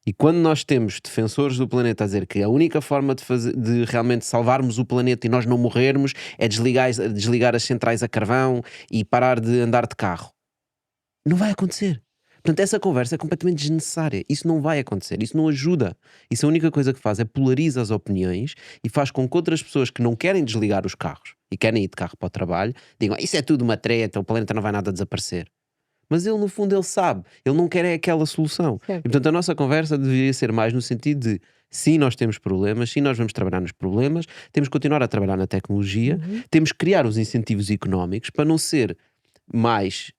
E quando nós temos defensores do planeta a dizer que a única forma de realmente salvarmos o planeta e nós não morrermos é desligar as centrais a carvão e parar de andar de carro, não vai acontecer. Portanto, essa conversa é completamente desnecessária. Isso não vai acontecer, isso não ajuda. Isso a única coisa que faz é polariza as opiniões e faz com que outras pessoas que não querem desligar os carros e querem ir de carro para o trabalho digam: isso é tudo uma treta, o planeta não vai nada desaparecer. Mas ele, no fundo, ele sabe, ele não quer é aquela solução. E, Certo. portanto, a nossa conversa deveria ser mais no sentido de: sim, nós temos problemas, sim, nós vamos trabalhar nos problemas, temos que continuar a trabalhar na tecnologia, Uhum. temos que criar os incentivos económicos para não ser mais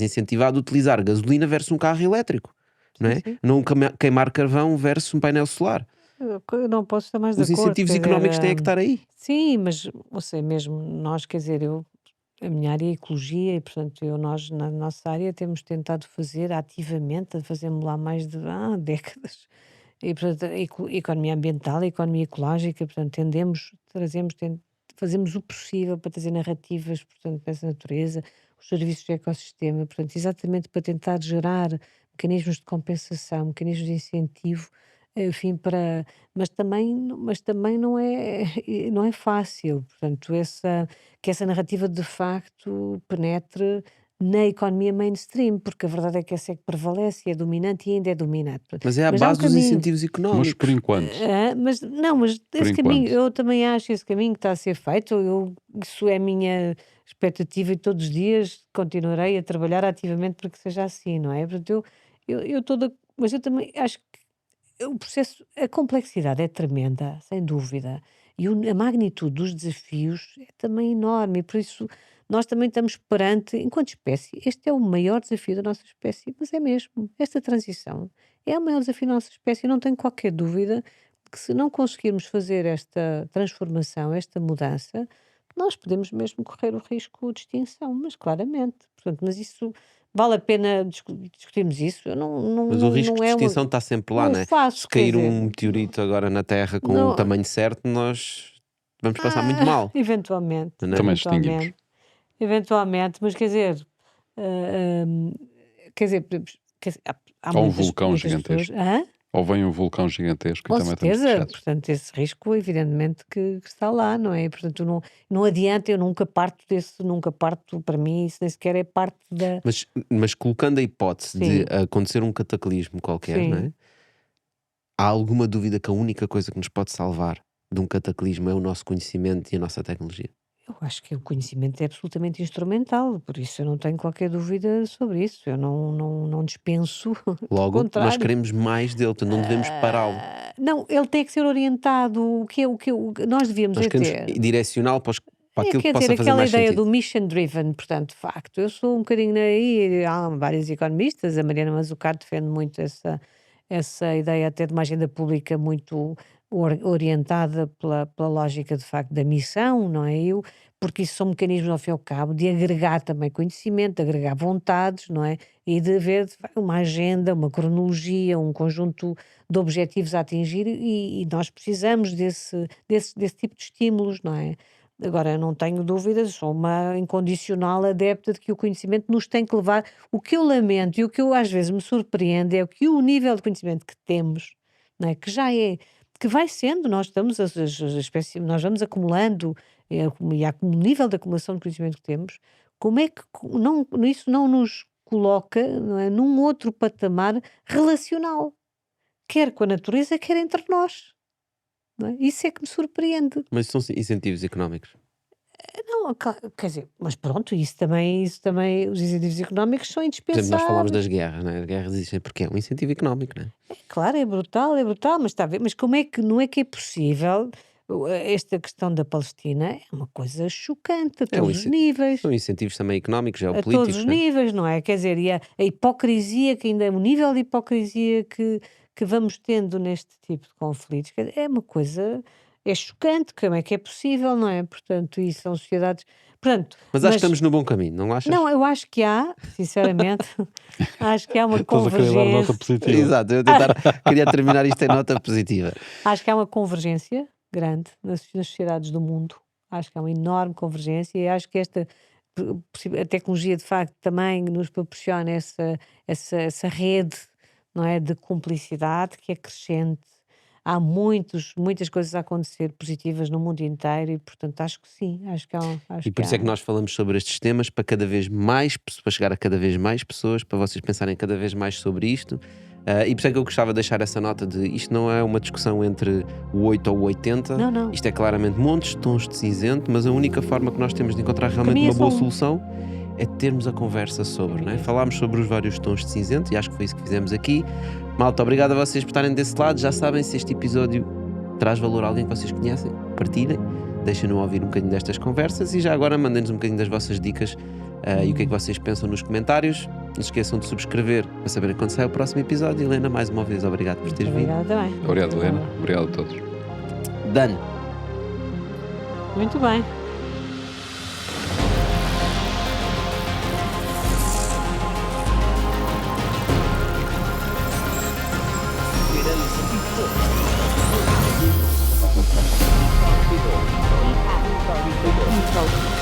incentivado a utilizar gasolina versus um carro elétrico, não Sim, é? sim. Não queimar carvão versus um painel solar. Eu não posso estar mais de Os acordo, incentivos quer dizer, económicos têm que estar aí. sim, mas você mesmo, nós, quer dizer, a minha área é ecologia e, portanto, nós, na nossa área, temos tentado fazer ativamente, fazemos lá mais de décadas, e, portanto, economia ambiental, a economia ecológica, portanto, fazemos o possível para trazer narrativas, portanto, para essa natureza, os serviços de ecossistema, portanto, exatamente para tentar gerar mecanismos de compensação, mecanismos de incentivo, enfim, mas também não é, não é fácil, portanto, que essa narrativa de facto penetre na economia mainstream, porque a verdade é que essa é que prevalece, é dominante e ainda é dominante. Mas é à Mas há um base dos caminho. incentivos Mas por económicos. enquanto, Mas não, mas por esse caminho, enquanto. eu também acho esse caminho que está a ser feito. Isso é a minha expectativa e todos os dias continuarei a trabalhar ativamente para que seja assim, não é? Portanto, eu toda, mas eu também acho que o processo, a complexidade é tremenda, sem dúvida, e a magnitude dos desafios é também enorme, e por isso nós também estamos perante, enquanto espécie, este é o maior desafio da nossa espécie, mas é mesmo, esta transição é o maior desafio da nossa espécie, não tenho qualquer dúvida que se não conseguirmos fazer esta transformação, esta mudança, nós podemos mesmo correr o risco de extinção, mas claramente, portanto, mas isso vale a pena discutirmos isso? Eu não, não, Mas o não, risco não de é uma. extinção está sempre lá, Não né? Se faço, quer cair dizer, um meteorito agora na Terra com o não, tamanho certo, nós vamos passar muito mal, eventualmente, né? Também extinguimos. eventualmente, eventualmente, mas quer dizer, Quer dizer, há Ou um muitas, vulcão muitas pessoas. gigantesco. Ou vem um vulcão gigantesco e Com também estamos certeza, fechados. portanto, esse risco, evidentemente, que está lá, não é? Portanto, não adianta, eu nunca parto, para mim, isso nem sequer é parte da. Mas colocando a hipótese de Sim, acontecer um cataclismo qualquer, não sim. é? Há alguma dúvida que a única coisa que nos pode salvar de um cataclismo é o nosso conhecimento e a nossa tecnologia? Eu acho que o conhecimento é absolutamente instrumental, por isso eu não tenho qualquer dúvida sobre isso. Eu não dispenso, pelo Logo, nós contrário. queremos mais dele, portanto não devemos pará-lo. Não, ele tem que ser orientado. Nós devíamos Nós é queremos ter. direcioná-lo para aquilo que Quer dizer, possa fazer aquela mais ideia sentido. do mission driven, portanto, de facto, eu sou um bocadinho aí, há vários economistas, a Mariana Mazzucato defende muito essa ideia até de uma agenda pública muito orientada pela lógica, de facto, da missão, não é? Porque isso são mecanismos, ao fim e ao cabo, de agregar também conhecimento, de agregar vontades, não é? E de haver de facto, uma agenda, uma cronologia, um conjunto de objetivos a atingir e nós precisamos desse tipo de estímulos, não é? Agora, eu não tenho dúvidas, sou uma incondicional adepta de que o conhecimento nos tem que levar. O que eu lamento e o que eu às vezes me surpreende é que o nível de conhecimento que temos, não é? Que já é, que vai sendo, nós estamos, nós vamos acumulando, o nível de acumulação de conhecimento que temos, como é que isso não nos coloca, não é, num outro patamar relacional, quer com a natureza, quer entre nós, não é? Isso é que me surpreende. Mas são incentivos económicos. Não, quer dizer, mas pronto, isso também, os incentivos económicos são Por exemplo, nós falámos das indispensáveis. guerras, não é? As guerras existem porque é um incentivo económico, não é? Claro, é brutal, mas está a ver, mas como é que não é que é possível? Esta questão da Palestina é uma coisa chocante a É um todos os níveis. São incentivos também económicos, A todos os geopolíticos, não é? níveis, não é? Quer dizer, e a hipocrisia, que ainda é o nível de hipocrisia que vamos tendo neste tipo de conflitos, quer dizer, é uma coisa, é chocante, como é que é possível, não é? Portanto, e são sociedades. Portanto, Mas acho que estamos no bom caminho, não achas? não, eu acho que há, sinceramente, acho que há uma Estás a querer dar nota convergência, positiva. Exato, queria terminar isto em nota positiva. acho que há uma convergência grande nas sociedades do mundo, acho que há uma enorme convergência e acho que a tecnologia de facto também nos proporciona essa rede, não é, de cumplicidade que é crescente. Há muitas coisas a acontecer positivas no mundo inteiro e, portanto, acho que sim, acho E por que isso é que há. nós falamos sobre estes temas para cada vez mais, para chegar a cada vez mais pessoas, para vocês pensarem cada vez mais sobre isto. E por isso é que eu gostava de deixar essa nota de isto não é uma discussão entre o 8 ou o 80, Não, não. isto é claramente montes de tons de cinzento, mas a única forma que nós temos de encontrar realmente mim é uma boa só um. solução é termos a conversa sobre, não é? Falámos sobre os vários tons de cinzento e acho que foi isso que fizemos aqui. Malta, obrigado a vocês por estarem desse lado. Já sabem, se este episódio traz valor a alguém que vocês conhecem, partilhem, deixem-nos ouvir um bocadinho destas conversas e já agora mandem-nos um bocadinho das vossas dicas e o que é que vocês pensam nos comentários. Não se esqueçam de subscrever para saberem quando sai o próximo episódio. Helena, mais uma vez, obrigado por teres vindo. Obrigada também. Obrigado, Helena. Obrigado a todos. Dan, Muito bem. Então,